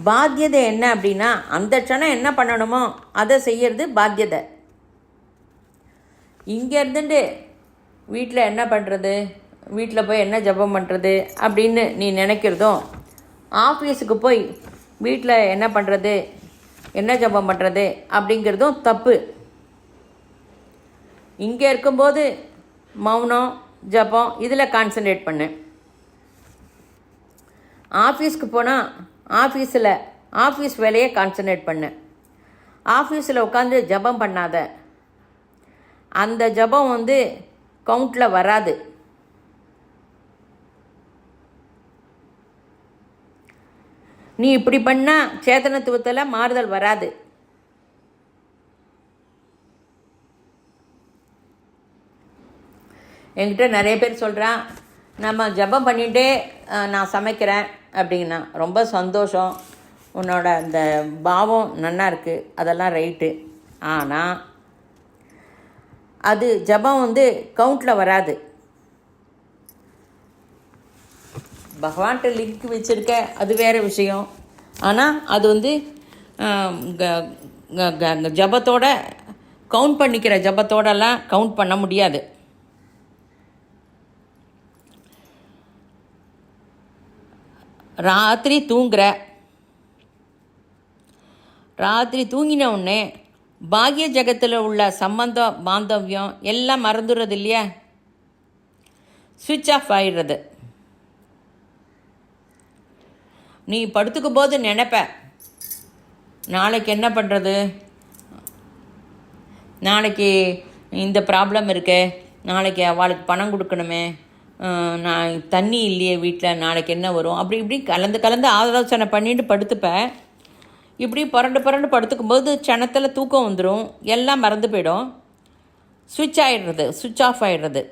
பாத்தியதை என்ன அப்படின்னா அந்த க்ஷணம் என்ன பண்ணணுமோ அதை செய்கிறது பாத்தியதை. இங்கே இருந்துட்டு வீட்டில் என்ன பண்ணுறது, வீட்டில் போய் என்ன ஜபம் பண்ணுறது அப்படின்னு நீ நினைக்கிறதும், ஆஃபீஸுக்கு போய் வீட்டில் என்ன பண்ணுறது, என்ன ஜபம் பண்ணுறது அப்படிங்கிறதும் தப்பு. இங்கே இருக்கும்போது மௌனம், ஜபம் இதில் கான்சன்ட்ரேட் பண்ணு. ஆஃபீஸ்க்கு போனால் ஆஃபீஸ் வேலையை கான்சன்ட்ரேட் பண்ணு. ஆஃபீஸில் உட்காந்து ஜபம் பண்ணாத. அந்த ஜபம் கவுண்டில் வராது. நீ இப்படி பண்ணால் சேத்தனத்துவத்தில் மாறுதல் வராது. என்கிட்ட நிறைய பேர் சொல்கிறான், நம்ம ஜபம் பண்ணிகிட்டே நான் சமைக்கிறேன் அப்படின்னா. ரொம்ப சந்தோஷம், உன்னோட அந்த பாவம் நல்லா இருக்குது, அதெல்லாம் ரைட்டு. ஆனால் அது ஜபம் கவுண்டில் வராது. பகவான்கிட்ட லிங்க் வச்சுருக்க அது வேறு விஷயம். ஆனால் அது ஜபத்தோட கவுண்ட் பண்ணிக்கிற ஜபத்தோடலாம் கவுண்ட் பண்ண முடியாது. ராத்திரி தூங்கின உடனே பாக்ய ஜகத்தில் உள்ள சம்பந்தம், பாந்தவியம் எல்லாம் மறந்துடுறது இல்லையா? சுவிட்ச் ஆஃப் ஆகிடுறது. நீ படுத்துக்கும் போது நினைப்ப, நாளைக்கு என்ன பண்ணுறது, நாளைக்கு இந்த ப்ராப்ளம் இருக்கே, நாளைக்கு அவளுக்கு பணம் கொடுக்கணுமே, நான் தண்ணி இல்லையே வீட்டில், நாளைக்கு என்ன வரும், அப்படி இப்படி கலந்து ஆலோசனை பண்ணிட்டு படுத்துப்பேன். இப்படி புரண்டு படுத்துக்கும்போது க்ஷணத்தில் தூக்கம் வந்துடும், எல்லாம் மறந்து போயிடும், சுவிட்ச் ஆஃப் ஆகிடுறது.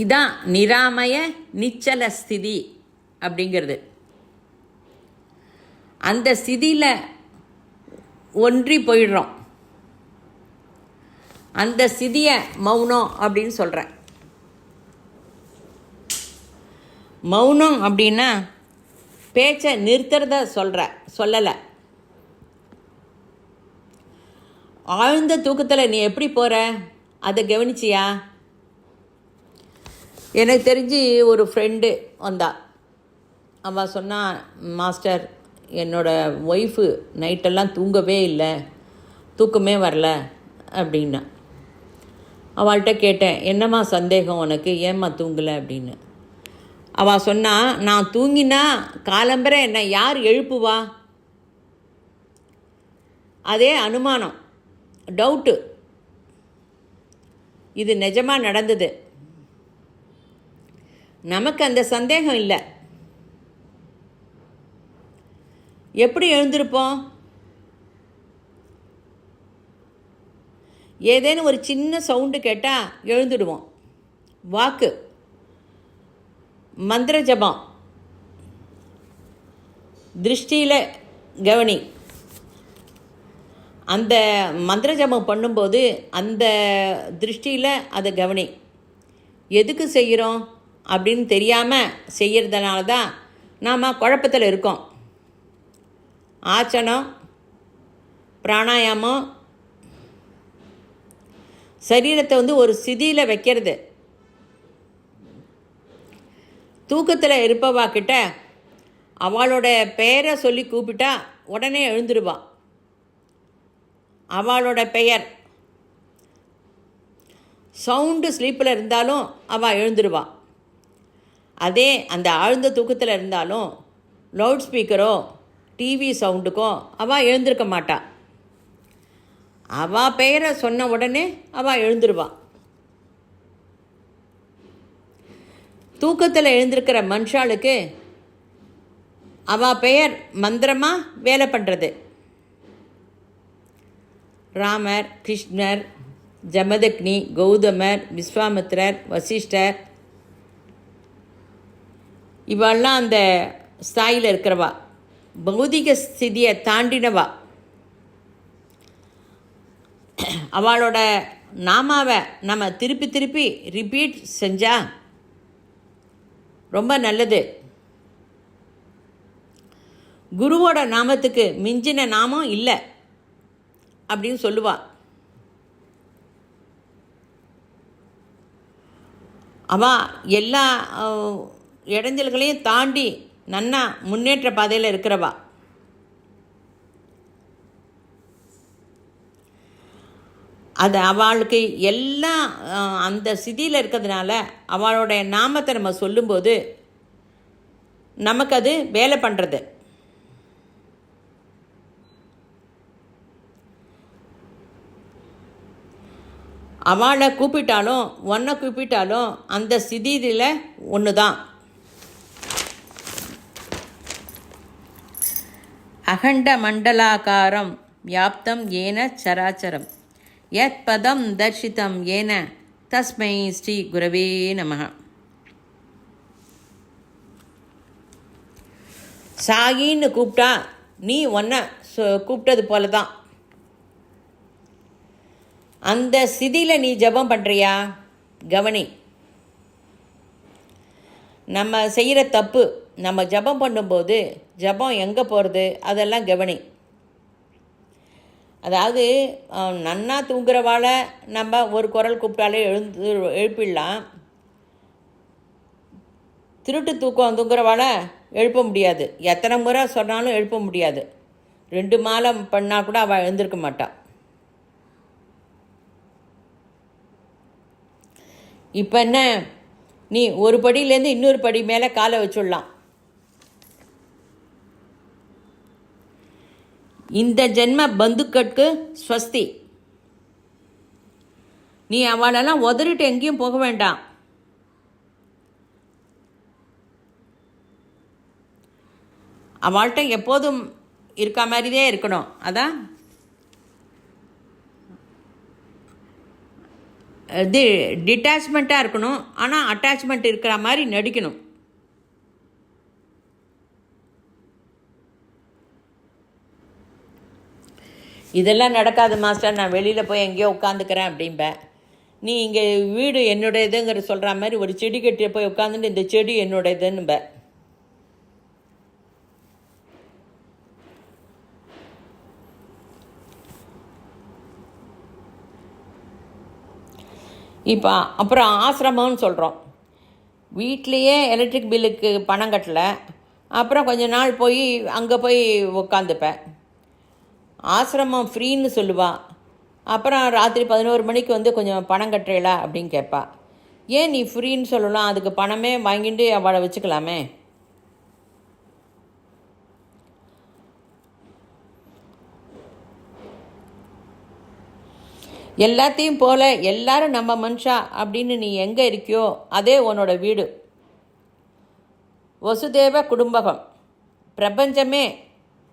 இதான் நிராமய நிச்சல ஸ்திதி அப்படிங்கிறது. அந்த ஸ்திதியில் ஒன்றி போயிடுறோம். அந்த ஸ்திதியை மௌனம் அப்படின்னு சொல்கிறேன். மௌனம் அப்படின்னா பேச்சை நிறுத்துறத சொல்லலை. ஆழ்ந்த தூக்கத்தில் நீ எப்படி போகிற அதை கவனிச்சியா? எனக்கு தெரிஞ்சு ஒரு ஃப்ரெண்டு வந்தா. அவள் சொன்னா, மாஸ்டர் என்னோடய ஒய்ஃபு நைட்டெல்லாம் தூங்கவே இல்லை, தூக்கமே வரல அப்படின்னா. அவள்கிட்ட கேட்டேன், என்னம்மா சந்தேகம் உனக்கு, ஏம்மா தூங்கலை அப்படின்னு. அவள் சொன்னா, நான் தூங்கினா காலம்பரை என்னை யார் எழுப்புவா? அதே அனுமானம், டவுட்டு. இது நிஜமாக நடந்தது. நமக்கு அந்த சந்தேகம் இல்லை. எப்படி எழுந்திருப்போம்? ஏதேனும் ஒரு சின்ன சவுண்டு கேட்டால் எழுந்துடுவோம். வாக்கு, மந்திர ஜபம், திருஷ்டியில் கவனி, அந்த மந்திர ஜபம் பண்ணும்போது அந்த திருஷ்டியில் அதை கவனி. எதுக்கு செய்கிறோம் அப்படின்னு தெரியாமல் செய்கிறதுனால தான் நாம் குழப்பத்தில் இருக்கோம். ஆசனம், பிராணாயாமம் சரீரத்தை ஒரு ஸ்திதியில் வைக்கிறது. தூக்கத்தில் இருப்பவா கிட்ட அவளோட பெயரை சொல்லி கூப்பிட்டா உடனே எழுந்துருவா. அவளோட பெயர் சவுண்டு ஸ்லீப்பில் இருந்தாலும் அவள் எழுந்துருவா. அதே அந்த ஆழ்ந்த தூக்கத்தில் இருந்தாலும் லவுட் ஸ்பீக்கரோ டிவி சவுண்டுக்கோ அவள் எழுந்திருக்க மாட்டா. அவள் பெயரை சொன்ன உடனே அவள் எழுந்துருவா. தூக்கத்தில் எழுந்திருக்கிற மனுஷாளுக்கு அவள் பெயர் மந்திரமாக வேலை பண்ணுறது. ராமர், கிருஷ்ணர், ஜமதக்னி, கௌதமர், விஸ்வாமித்திரர், வசிஷ்டர் இவெல்லாம் அந்த ஸ்தாயில் இருக்கிறவா, பௌதிக ஸ்திதியை தாண்டினவா. அவளோட நாமாவை நம்ம திருப்பி திருப்பி ரிப்பீட் செஞ்சால் ரொம்ப நல்லது. குருவோட நாமத்துக்கு மிஞ்சின நாமம் இல்லை அப்படின்னு சொல்லுவா. அவள் எல்லா இடைஞ்சல்களையும் தாண்டி நன்னா முன்னேற்ற பாதையில் இருக்கிறவா. அது அவளுக்கு எல்லாம் அந்த ஸ்திதியில் இருக்கிறதுனால அவளுடைய நாமத்தை நம்ம சொல்லும்போது நமக்கு அது வேலை பண்ணுறது. அவளை கூப்பிட்டாலும் ஒன்றை கூப்பிட்டாலும் அந்த ஸ்திதியில் ஒன்று தான். அகண்ட மண்டலாகாரம் வியாப்தம் ஏன சராச்சரம் யத் பதம் தர்ஷிதம் ஏன தஸ்மை ஸ்ரீ குரவே நமஹ. சாயின்னு கூப்பிட்டா நீ ஒன்றை கூப்பிட்டது போல தான். அந்த ஸ்திதியில் நீ ஜபம் பண்ணுறியா? கவனி. நம்ம செய்கிற தப்பு, நம்ம ஜபம் பண்ணும்போது ஜபம் எங்கே போகிறது அதெல்லாம் கவனி. அதாவது நன்னா தூங்குறவாளை நம்ம ஒரு குரல் கூப்பிட்டாலே எழுப்பிடலாம். திருட்டு தூக்கம் தூங்குறவாளை எழுப்ப முடியாது. எத்தனை முறை சொன்னாலும் எழுப்ப முடியாது. 2 மாலை பண்ணால் கூட அவள் எழுந்திருக்க மாட்டாள். இப்போ என்ன, நீ ஒரு படியிலேருந்து இன்னொரு படி மேலே காலை வச்சுடலாம். இந்த ஜென்ம பந்துக்கட்கு ஸ்வஸ்தி. நீ அவளெல்லாம் உதறிட்டு எங்கேயும் போக வேண்டாம். அவள்கிட்ட எப்போதும் இருக்க மாதிரியே இருக்கணும். அதான் இது டிட்டாச்மெண்ட்டாக இருக்கணும். ஆனால் அட்டாச்மெண்ட் இருக்கிற மாதிரி நடிக்கணும். இதெல்லாம் நடக்காது மாஸ்டர், நான் வெளியில் போய் எங்கேயோ உட்காந்துக்கிறேன் அப்படின்பேன். நீ இங்கே வீடு என்னுடையதுங்கிற சொல்கிற மாதிரி ஒரு செடி கட்டிய போய் உட்காந்துட்டு இந்த செடி என்னுடையதுன்னுப. இப்போ அப்புறம் ஆசிரமம்னு சொல்கிறோம். வீட்லேயே எலக்ட்ரிக் பில்லுக்கு பணம் கட்டலை, அப்புறம் கொஞ்ச நாள் போய் அங்கே போய் உட்காந்துப்பேன். ஆசிரமம் ஃப்ரீன்னு சொல்லுவா. அப்புறம் ராத்திரி 11 மணிக்கு கொஞ்சம் பணம் கட்டுறீங்களா அப்படின்னு கேட்பா. ஏன் நீ ஃப்ரீன்னு சொல்லலாம், அதுக்கு பணமே வாங்கிட்டு அவளை வச்சுக்கலாமே. எல்லாத்தையும் போல எல்லாரும் நம்ம மனுஷா அப்படின்னு நீ எங்கே இருக்கியோ அதே உன்னோட வீடு. வசுதேவ குடும்பகம், பிரபஞ்சமே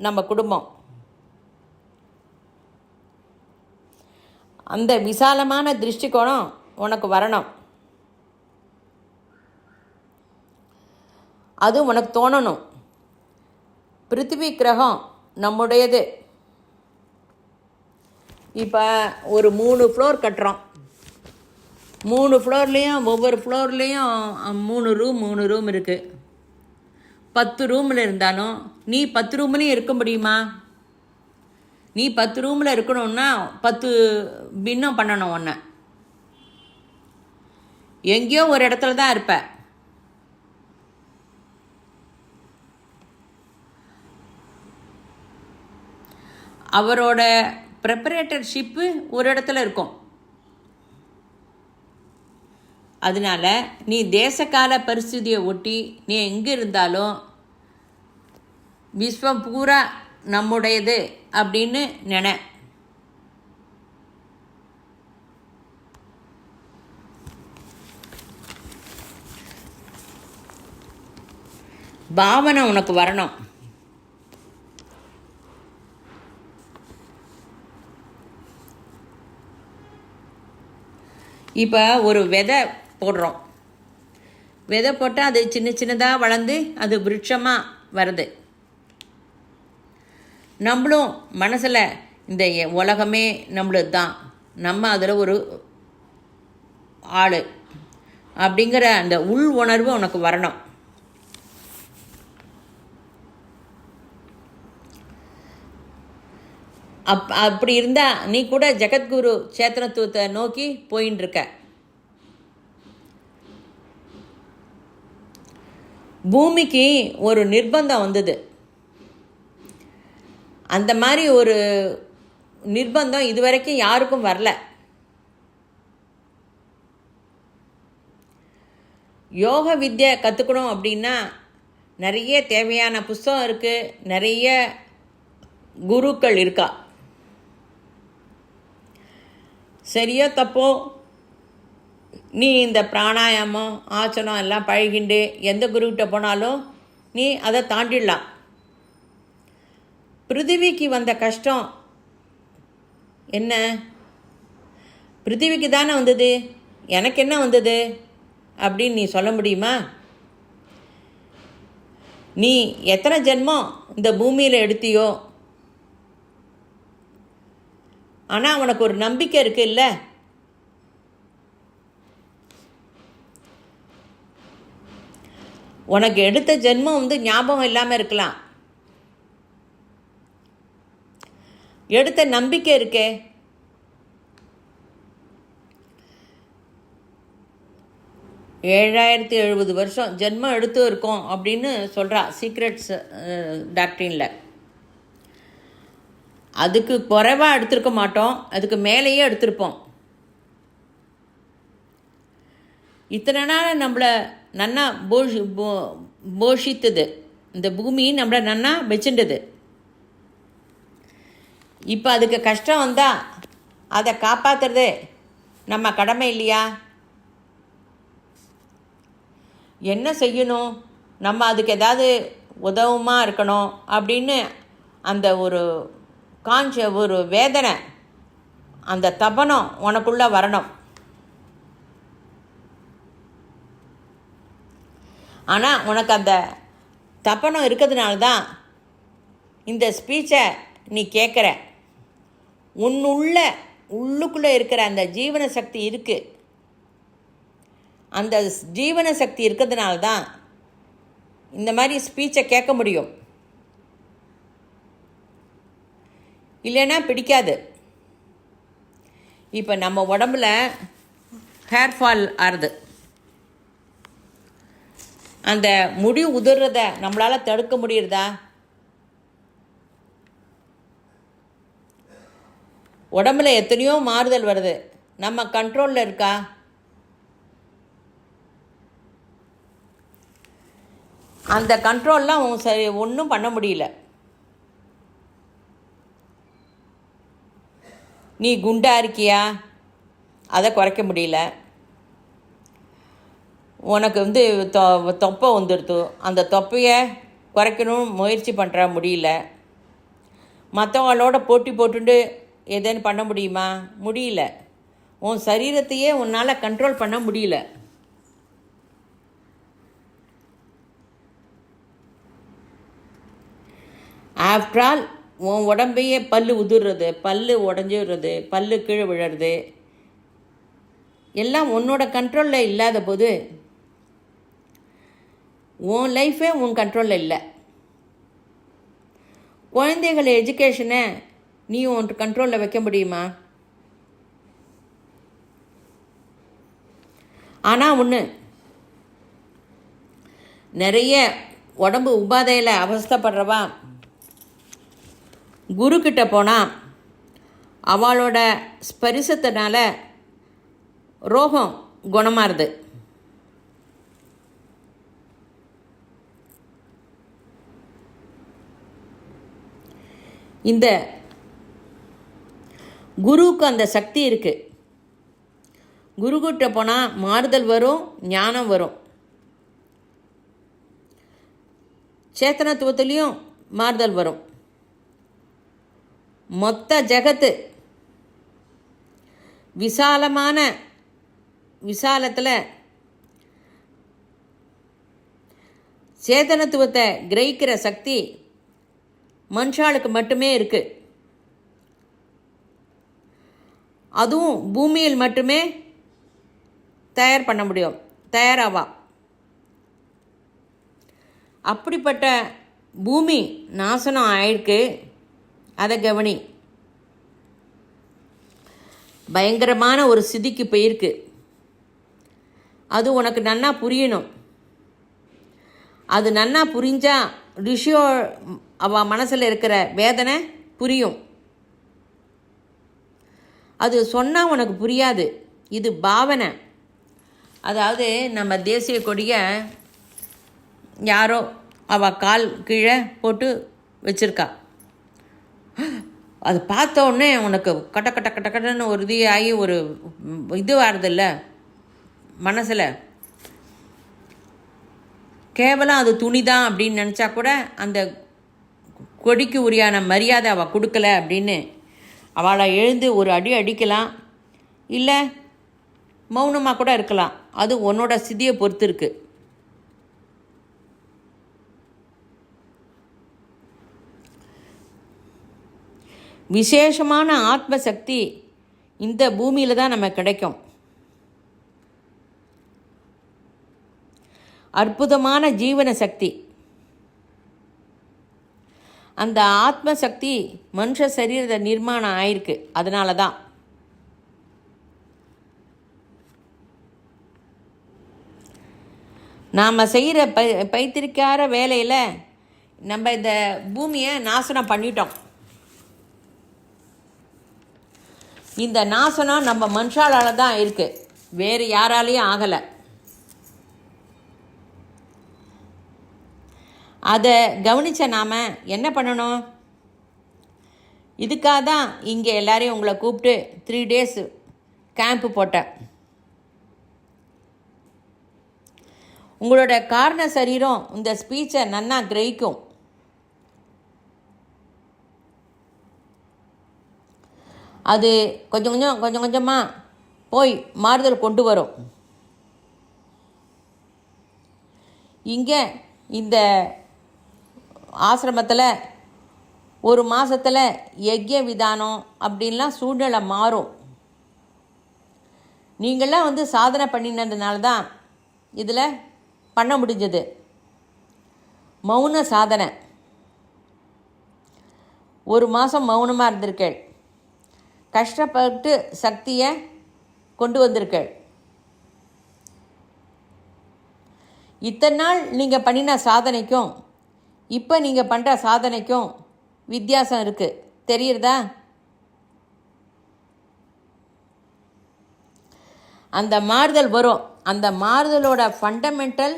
நம்ம குடும்பம். அந்த விசாலமான திருஷ்டிகோணம் உனக்கு வரணும். அது உனக்கு தோணணும். பிருத்திவி கிரகம் நம்முடையது. இப்போ ஒரு 3 ஃப்ளோர் கட்டுறோம். 3 ஃப்ளோர்லேயும் ஒவ்வொரு ஃப்ளோர்லேயும் 3 ரூம் இருக்குது. 10 ரூமில் இருந்தாலும் நீ 10 ரூம்லேயும் இருக்க முடியுமா? நீ 10 ரூமில் இருக்கணும்னா 10 பின்னம் பண்ணணும். ஒன்று எங்கேயோ ஒரு இடத்துல தான் இருப்ப. அவரோட ப்ரிப்பரேட்டர்ஷிப்பு ஒரு இடத்துல இருக்கும். அதனால நீ தேசக்கால பரிஸ்திதியை ஒட்டி நீ எங்கே இருந்தாலும் விஸ்வம் பூரா நம்முடையது அப்படின்னு நினை. பாவனை உனக்கு வரணும். இப்போ ஒரு விதை போடுறோம். விதை போட்டால் அது சின்ன சின்னதாக வளர்ந்து அது விருட்சமாக வருது. நம்மளும் மனசில் இந்த உலகமே நம்மளுக்கு தான், நம்ம அதில் ஒரு ஆள் அப்படிங்கிற அந்த உள் உணர்வு உனக்கு வரணும். அப்படி இருந்தால் நீ கூட ஜெகத்குரு சேத்தனத்துவத்தை நோக்கி போயின்னு இருக்க. பூமிக்கு ஒரு நிர்பந்தம் வந்தது. அந்த மாதிரி ஒரு நிர்பந்தம் இதுவரைக்கும் யாருக்கும் வரல. யோக வித்யை கற்றுக்கணும் அப்படின்னா நிறைய தேவையான புஸ்தகம் இருக்குது, நிறைய குருக்கள் இருக்கா. சரியோ தப்போ நீ இந்த பிராணாயாமம் ஆசனம் எல்லாம் பழகிண்டு எந்த குருக்கிட்ட போனாலும் நீ அதை தாண்டிடலாம். பிருத்திவிக்கு வந்த கஷ்டம் என்ன? பிருத்திவிக்கு தானே வந்தது, எனக்கு என்ன வந்தது அப்படின்னு நீ சொல்ல முடியுமா? நீ எத்தனை ஜென்மம் இந்த பூமியில் எடுத்தியோ, ஆனால் உனக்கு ஒரு நம்பிக்கை இருக்கு இல்லை? உனக்கு எடுத்த ஜென்மம் ஞாபகம் இல்லாமல் இருக்கலாம், எடுத்த நம்பிக்கை இருக்கே. ஏழாயிரத்தி 70 வருஷம் ஜென்மம் எடுத்து இருக்கோம் அப்படின்னு சொல்கிறா சீக்ரெட்ஸ் டாக்டரினில். அதுக்கு குறைவாக எடுத்திருக்க மாட்டோம், அதுக்கு மேலேயே எடுத்திருப்போம். இத்தனை நாள் நம்மளை நன்னா போஷித்தது, இந்த பூமி நம்மளை நன்னா வச்சுண்டது. இப்போ அதுக்கு கஷ்டம் வந்தால் அதை காப்பாற்றுறது நம்ம கடமை இல்லையா? என்ன செய்யணும், நம்ம அதுக்கு ஏதாவது உதவுமா இருக்கணும் அப்படின்னு அந்த ஒரு ஒரு வேதனை, அந்த தபனம் உனக்குள்ளே வரணும். ஆனால் உனக்கு அந்த தபனம் இருக்கிறதுனால தான் இந்த ஸ்பீச்சை நீ கேட்குற. உள்ளுக்குள்ளே இருக்கிற அந்த ஜீவன சக்தி இருக்குது. அந்த ஜீவன சக்தி இருக்கிறதுனால தான் இந்த மாதிரி ஸ்பீச்சை கேட்க முடியும். இல்லைன்னா பிடிக்காது. இப்போ நம்ம உடம்புல ஹேர் ஃபால் ஆறுது, அந்த முடி உதிர்றத நம்மளால் தடுக்க முடியுறதா? உடம்புல எத்தனையோ மாறுதல் வருது, நம்ம கண்ட்ரோலில் இருக்கா? அந்த கண்ட்ரோல்லாம் சரி ஒன்றும் பண்ண முடியல. நீ குண்டாக இருக்கியா, அதை குறைக்க முடியல. உனக்கு தொப்பை வந்துடுது, அந்த தொப்பையை குறைக்கணும்னு முயற்சி பண்ணுற முடியல. மற்றவங்களோட போட்டி போட்டுட்டு எதுன்னு பண்ண முடியுமா? முடியல. உன் சரீரத்தையே உன்னால் கண்ட்ரோல் பண்ண முடியல. ஆஃப்டர் ஆல் உன் உடம்பையே பல் உதிர்றது, பல் உடஞ்சிடுறது, பல் கீழே விழுறது எல்லாம் உன்னோட கண்ட்ரோலில் இல்லாத போது உன் லைஃபே உன் கண்ட்ரோலில் இல்லை. குழந்தைகள் எஜுகேஷனை நீ உன் கண்ட்ரோலில் வைக்க முடியுமா? ஆனால் ஒன்று, நிறைய உடம்பு உபாதையில் அவஸ்தைப்படுறவா குருக்கிட்ட போனால் அவளோட ஸ்பரிசத்தினால ரோகம் குணமாறுது. இந்த குருவுக்கு அந்த சக்தி இருக்குது. குருக்கிட்ட போனால் மாறுதல் வரும், ஞானம் வரும். சேத்தனத்துவத்துலேயும் மாறுதல் வரும். மொத்த ஜகத்து விசாலத்தில் சேதனத்துவத்தை கிரகிக்கிற சக்தி மனுஷாளுக்கு மட்டுமே இருக்குது. அதுவும் பூமியில் மட்டுமே தயார் பண்ண முடியும், தயாராவா. அப்படிப்பட்ட பூமி நாசனம் ஆயிருக்கு. அதை கவனி. பயங்கரமான ஒரு சிதிக்கு போயிருக்கு. அது உனக்கு நன்னா புரியணும். அது நன்னா புரிஞ்சா ரிஷியோ அவள் மனசில் இருக்கிற வேதனை புரியும். அது சொன்னால் உனக்கு புரியாது. இது பாவனை. அதாவது நம்ம தேசிய கொடியை யாரோ அவள் கால் கீழே போட்டு வச்சுருக்கா. அது பார்த்த உடனே உனக்கு கட்ட கட்ட கட்ட கட்டன்னு ஒரு இது ஆகி ஒரு இது வருதில்ல மனசில். கேவலம் அது துணிதான் அப்படின்னு நினச்சா கூட அந்த கொடிக்கு உரியான மரியாதை அவள் கொடுக்கல அப்படின்னு அவளை எழுந்து ஒரு அடி அடிக்கலாம், இல்லை மௌனமாக கூட இருக்கலாம். அது உன்னோட ஸ்திதியை பொறுத்து இருக்கு. விசேஷமான ஆத்மசக்தி இந்த பூமியில் தான் நமக்கு கிடைக்கும். அற்புதமான ஜீவன சக்தி. அந்த ஆத்மசக்தி மனுஷ சரீரத்தை நிர்மாணம் ஆயிருக்கு. அதனால தான் நாம் செய்கிற பைத்திரிக்கார வேலையில் நம்ம இந்த பூமியை நாசனம் பண்ணிட்டோம். இந்த நாசனம் நம்ம மனுஷாலால் தான் இருக்குது, வேறு யாராலையும் ஆகலை. அதை கவனித்த நாம் என்ன பண்ணணும்? இதுக்காக தான் இங்கே எல்லாரையும் உங்களை கூப்பிட்டு 3 days கேம்ப்பு போட்டேன். உங்களோட காரண சரீரம் இந்த ஸ்பீச்சை நன்னா கிரகிக்கும். அது கொஞ்சம் கொஞ்சமாக போய் மாறுதல் கொண்டு வரும். இங்கே இந்த ஆசிரமத்தில் 1 மாதத்தில் யஜ்ய விதானம் அப்படின்லாம் சூழ்நிலை மாறும். நீங்கள்லாம் சாதனை பண்ணினதுனால தான் இதில் பண்ண முடிஞ்சது. மௌன சாதனை. 1 மாதம் மௌனமாக இருந்திருக்கேள். கஷ்டப்பட்டு சக்தியை கொண்டு வந்திருக்கேள். இத்தனை நாள் நீங்கள் பண்ணின சாதனைக்கும் இப்போ நீங்கள் பண்ணுற சாதனைக்கும் வித்தியாசம் இருக்குது, தெரியுறதா? அந்த மாறுதல் வரும். அந்த மாறுதலோட ஃபண்டமெண்டல்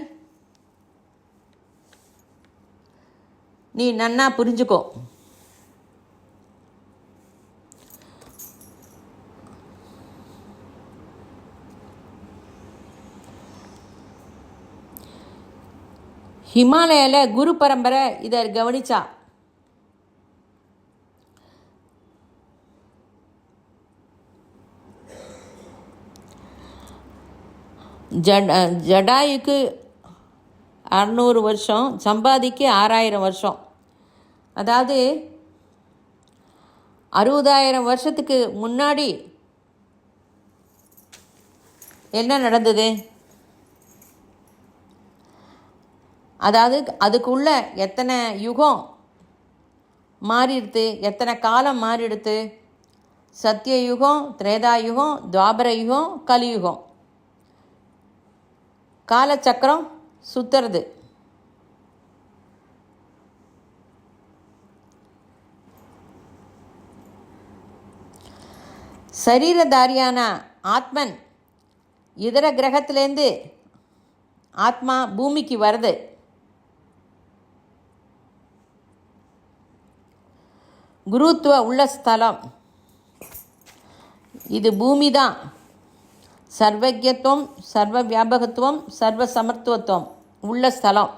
நீ நன்னா புரிஞ்சுக்கோ. ஹிமாலயாவில் குரு பரம்பரை இதை கவனிச்சா. ஜடாயுக்கு 600 வருஷம், சம்பாதிக்கு 6000 வருஷம். அதாவது 60,000 வருஷத்துக்கு முன்னாடி என்ன நடந்தது? அதாவது அதுக்குள்ள எத்தனை யுகம் மாறிடுது, எத்தனை காலம் மாறிடுது. சத்தியயுகம், திரேதாயுகம், துவாபர யுகம், கலியுகம். காலச்சக்கரம் சுத்துறது. சரீரதாரியான ஆத்மன் இதர கிரகத்திலேருந்து ஆத்மா பூமிக்கு வருது. குருத்துவ உள்ள ஸ்தலம் இது பூமி தான். சர்வஜத்துவம், சர்வ வியாபகத்துவம், சர்வ சமத்துவத்துவம் உள்ள ஸ்தலம்.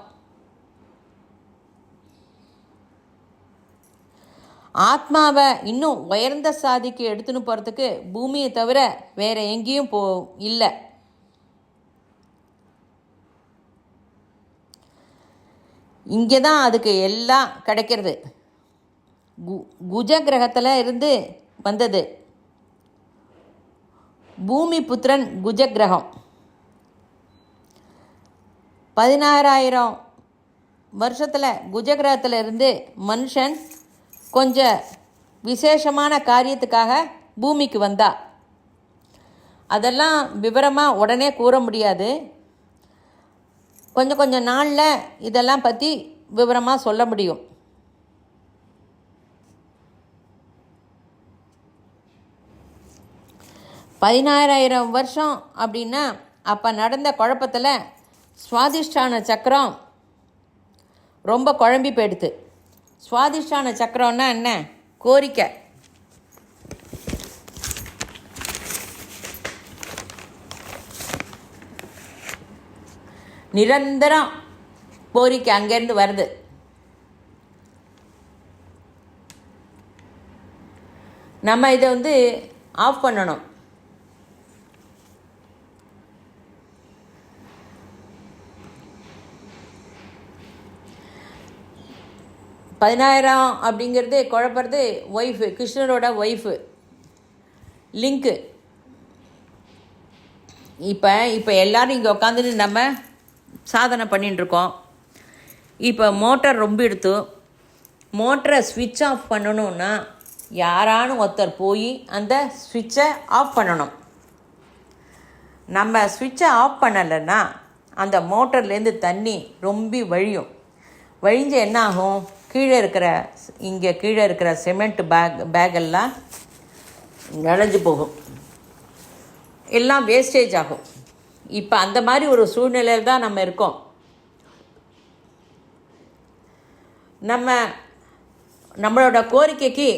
ஆத்மாவை இன்னும் உயர்ந்த சாதிக்கு எடுத்துன்னு போகிறதுக்கு பூமியை தவிர வேறு எங்கேயும் இல்லை. இங்கே தான் அதுக்கு எல்லாம் கிடைக்கிறது. குஜ கிரகத்தில் இருந்து வந்தது. பூமி புத்திரன் குஜ கிரகம். 16,000 வருஷத்தில் குஜ கிரகத்தில் இருந்து மனுஷன் கொஞ்சம் விசேஷமான காரியத்துக்காக பூமிக்கு வந்தா. அதெல்லாம் விவரமாக உடனே கூற முடியாது. கொஞ்சம் கொஞ்சம் நாளில் இதெல்லாம் பற்றி விவரமாக சொல்ல முடியும். 16,000 வருஷம் அப்படின்னா அப்போ நடந்த குழப்பத்தில் சுவாதிஷ்டான சக்கரம் ரொம்ப குழம்பி போயிடுது. சுவாதிஷ்டான சக்கரம்னா என்ன? கோரிக்கை. நிரந்தரம் கோரிக்கை அங்கேருந்து வருது. நம்ம இதை ஆஃப் பண்ணணும். பதினாயிரம் அப்படிங்கிறது குழப்பறது ஒய்ஃபு, கிருஷ்ணரோட ஒய்ஃபு லிங்க்கு. இப்போ எல்லோரும் இங்கே உட்காந்துட்டு நம்ம சாதனை பண்ணிட்டுருக்கோம். இப்போ மோட்டர் ரொம்ப எடுத்து மோட்டரை ஸ்விட்ச் ஆஃப் பண்ணணுன்னா யாரானும் ஒருத்தர் போய் அந்த ஸ்விட்சை ஆஃப் பண்ணணும். நம்ம ஸ்விட்சை ஆஃப் பண்ணலைன்னா அந்த மோட்டர்லேருந்து தண்ணி ரொம்ப வழிஞ்சு என்ன ஆகும்? கீழே இருக்கிற சிமெண்ட் பேக்கெல்லாம் நனைஞ்சு போகும், எல்லாம் வேஸ்டேஜ் ஆகும். இப்போ அந்த மாதிரி ஒரு சூழ்நிலையில் தான் நம்ம இருக்கோம். நம்மளோட கோரிக்கைக்கு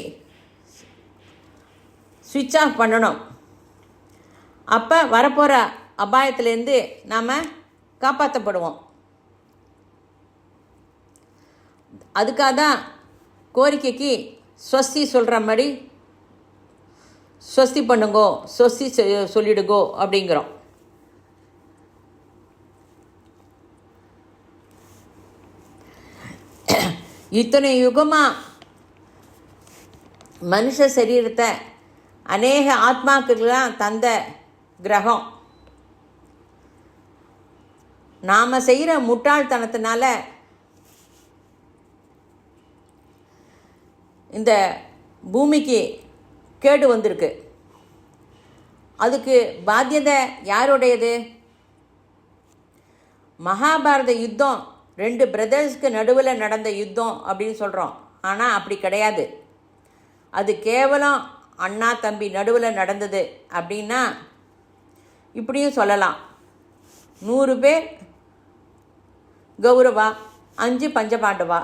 ஸ்விட்ச் ஆஃப் பண்ணணும். அப்போ வரப்போகிற அபாயத்திலேருந்து நாம் காப்பாற்றப்படுவோம். அதுக்காக தான் கோரிக்கைக்கு ஸ்வஸ்தி சொல்கிற மாதிரி ஸ்வஸ்தி பண்ணுங்கோ, ஸ்வஸ்தி சொல்லிடுங்கோ அப்படிங்கிறோம். இத்தனை யுகமாக மனுஷ சரீரத்தை அநேக ஆத்மாக்கெல்லாம் தந்த கிரகம். நாம் செய்கிற முட்டாள்தனத்தினால இந்த பூமிக்கு கேடு வந்திருக்கு. அதுக்கு பாத்தியதை யாருடையது? மகாபாரத யுத்தம் 2 பிரதர்ஸ்க்கு நடுவில் நடந்த யுத்தம் அப்படின்னு சொல்கிறோம். ஆனால் அப்படி கிடையாது. அது கேவலம் அண்ணா தம்பி நடுவில் நடந்தது அப்படின்னா இப்படியும் சொல்லலாம். 100 பேர் கௌரவா, 5 பஞ்சபாண்டவா,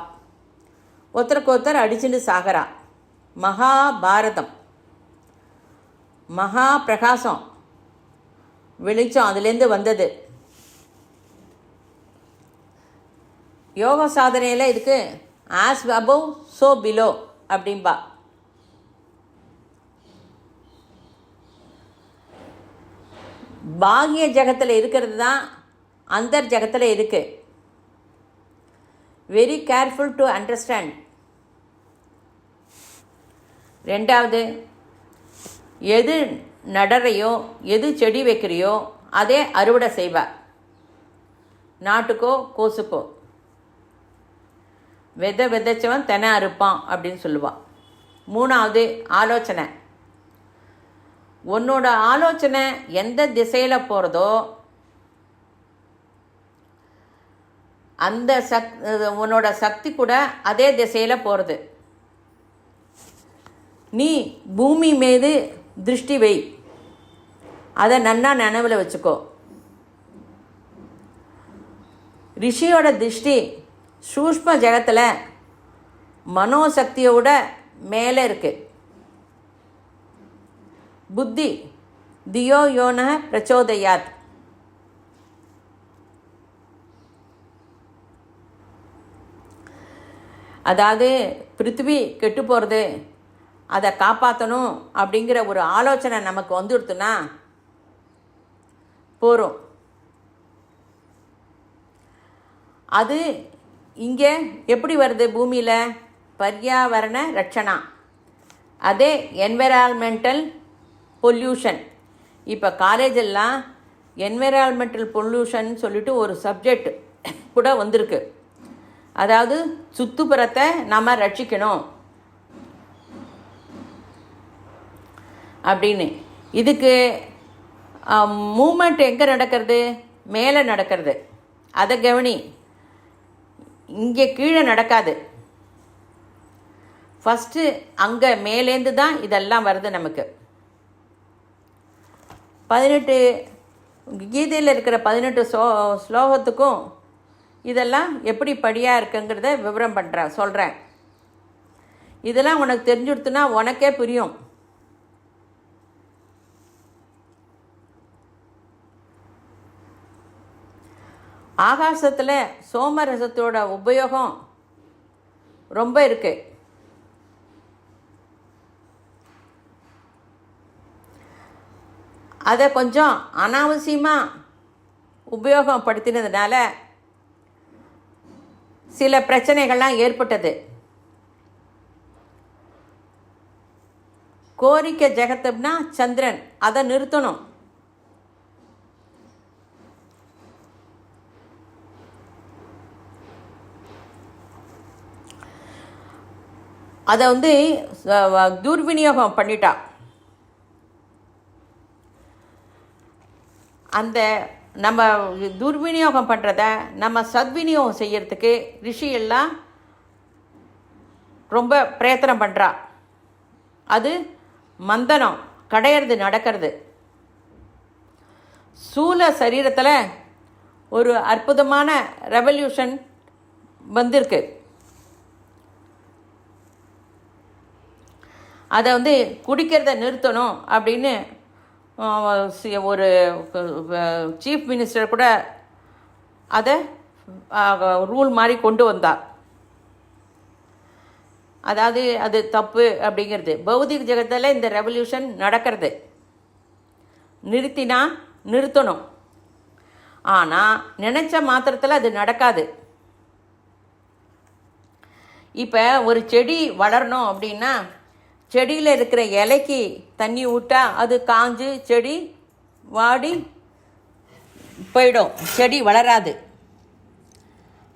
ஒருத்தருக்கு அடிச்சுட்டு சாகரா. மகாபாரதம், மகா பிரகாசம், வெளிச்சம் அதுலேருந்து வந்தது. யோக சாதனையில் இதுக்கு ஆஸ் அபவ் சோ பிலோ அப்படின்பா. பாகிய ஜகத்தில் இருக்கிறது தான் அந்தர் ஜகத்தில் இருக்குது. Very careful to understand. ரெண்டாவது, எது நடறையோ எது செடி வைக்கிறியோ அதே அறுவடை செய்வா, நாட்டுக்கோ கோசுக்கோ. விதைச்சவன் தெனை அறுப்பான் அப்படின்னு சொல்லுவாள். மூணாவது, ஆலோசனை. உன்னோட ஆலோசனை எந்த திசையில் போகிறதோ அந்த உன்னோட சக்தி கூட அதே திசையில் போகிறது. நீ பூமி மீது திருஷ்டி வை, அதை நன்னா நினைவில் வச்சுக்கோ. ரிஷியோட திருஷ்டி சூஷ்ம ஜகத்தில் மனோசக்தியோட மேலே இருக்கு. புத்தி தியோ யோன பிரச்சோதயாத். அதாவது பிருத்திவி கெட்டு போகிறது, அதை காப்பாற்றணும் அப்படிங்கிற ஒரு ஆலோசனை நமக்கு வந்துடுத்துனா போகிறோம். அது இங்கே எப்படி வருது? பூமியில் பர்யாவரண ரட்சணா, அதே என்விரான்மெண்டல் பொல்யூஷன். இப்போ காலேஜெல்லாம் என்விரான்மெண்டல் பொல்யூஷன் சொல்லிட்டு ஒரு சப்ஜெக்ட் கூட வந்திருக்கு. அதாவது சுற்றுப்புறத்தை நம்ம ரட்சிக்கணும் அப்படின்னு. இதுக்கு மூமெண்ட் எங்கே நடக்கிறது? மேலே நடக்கிறது. அதை கவனி, இங்கே கீழே நடக்காது. ஃபஸ்ட்டு அங்கே மேலேருந்து தான் இதெல்லாம் வருது நமக்கு. 18 கீதையில் இருக்கிற 18 ஸ்லோகத்துக்கும் இதெல்லாம் எப்படி படியாக இருக்குங்கிறத விவரம் சொல்கிறேன். இதெல்லாம் உனக்கு தெரிஞ்சுடுத்துனா உனக்கே புரியும். ஆகாசத்தில் சோமரசத்தோட உபயோகம் ரொம்ப இருக்குது. அதை கொஞ்சம் அனாவசியமாக உபயோகப்படுத்தினதுனால சில பிரச்சனைகள்லாம் ஏற்பட்டது. கோரிக்கை ஜெகத்துனா சந்திரன், அதை நிறுத்தணும். அதை துர்விநியோகம் பண்ணிட்டா. அந்த நம்ம துர்விநியோகம் பண்ணுறத நம்ம சத்விநியோகம் செய்யறதுக்கு ரிஷியெல்லாம் ரொம்ப பிரயத்தனம் பண்ணுறா. அது மந்தனம் கடையிறது நடக்கிறது. சூல சரீரத்தில் ஒரு அற்புதமான ரெவல்யூஷன் வந்திருக்கு. அதை குடிக்கிறத நிறுத்தணும் அப்படின்னு ஒரு சீஃப் மினிஸ்டர் கூட அதை ரூல் மாதிரி கொண்டு வந்தார். அதாவது அது தப்பு அப்படிங்கிறது. பௌதிக ஜெகத்தில் இந்த ரெவல்யூஷன் நடக்கிறது. நிறுத்தணும். ஆனால் நினச்ச மாத்திரத்தில் அது நடக்காது. இப்போ ஒரு செடி வளரணும் அப்படின்னா செடியில் இருக்கிற இலைக்கு தண்ணி விட்டால் அது காஞ்சு செடி வாடி போயிடும், செடி வளராது.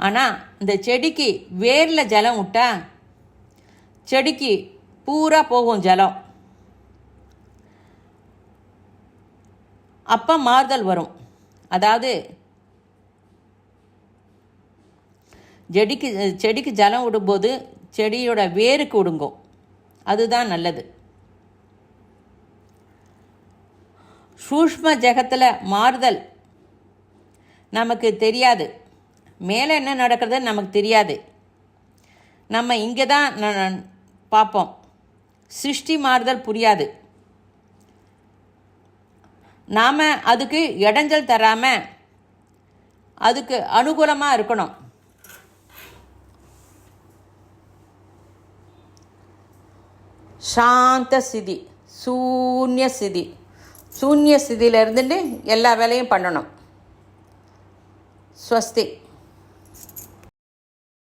ஆனால் இந்த செடிக்கு வேரில் ஜலம் விட்டால் செடிக்கு பூரா போகும் ஜலம். அப்போ மாறுதல் வரும். அதாவது செடிக்கு ஜலம் விடும்போது செடியோட வேருக்கு விடுங்கும். அதுதான் நல்லது. சூஷ்ம ஜெகத்தில் மாறுதல் நமக்கு தெரியாது. மேலே என்ன நடக்கிறதுன்னு நமக்கு தெரியாது. நம்ம இங்கே தான் பார்ப்போம். சிருஷ்டி மாறுதல் புரியாது. நாம் அதுக்கு இடைஞ்சல் தராமல் அதுக்கு அனுகூலமாக இருக்கணும். சாந்த ஸ்திதி, சூன்ய ஸ்திதி. சூன்ய ஸ்திதியில் இருந்துட்டு எல்லா வேலையும் பண்ணணும். ஸ்வஸ்தி.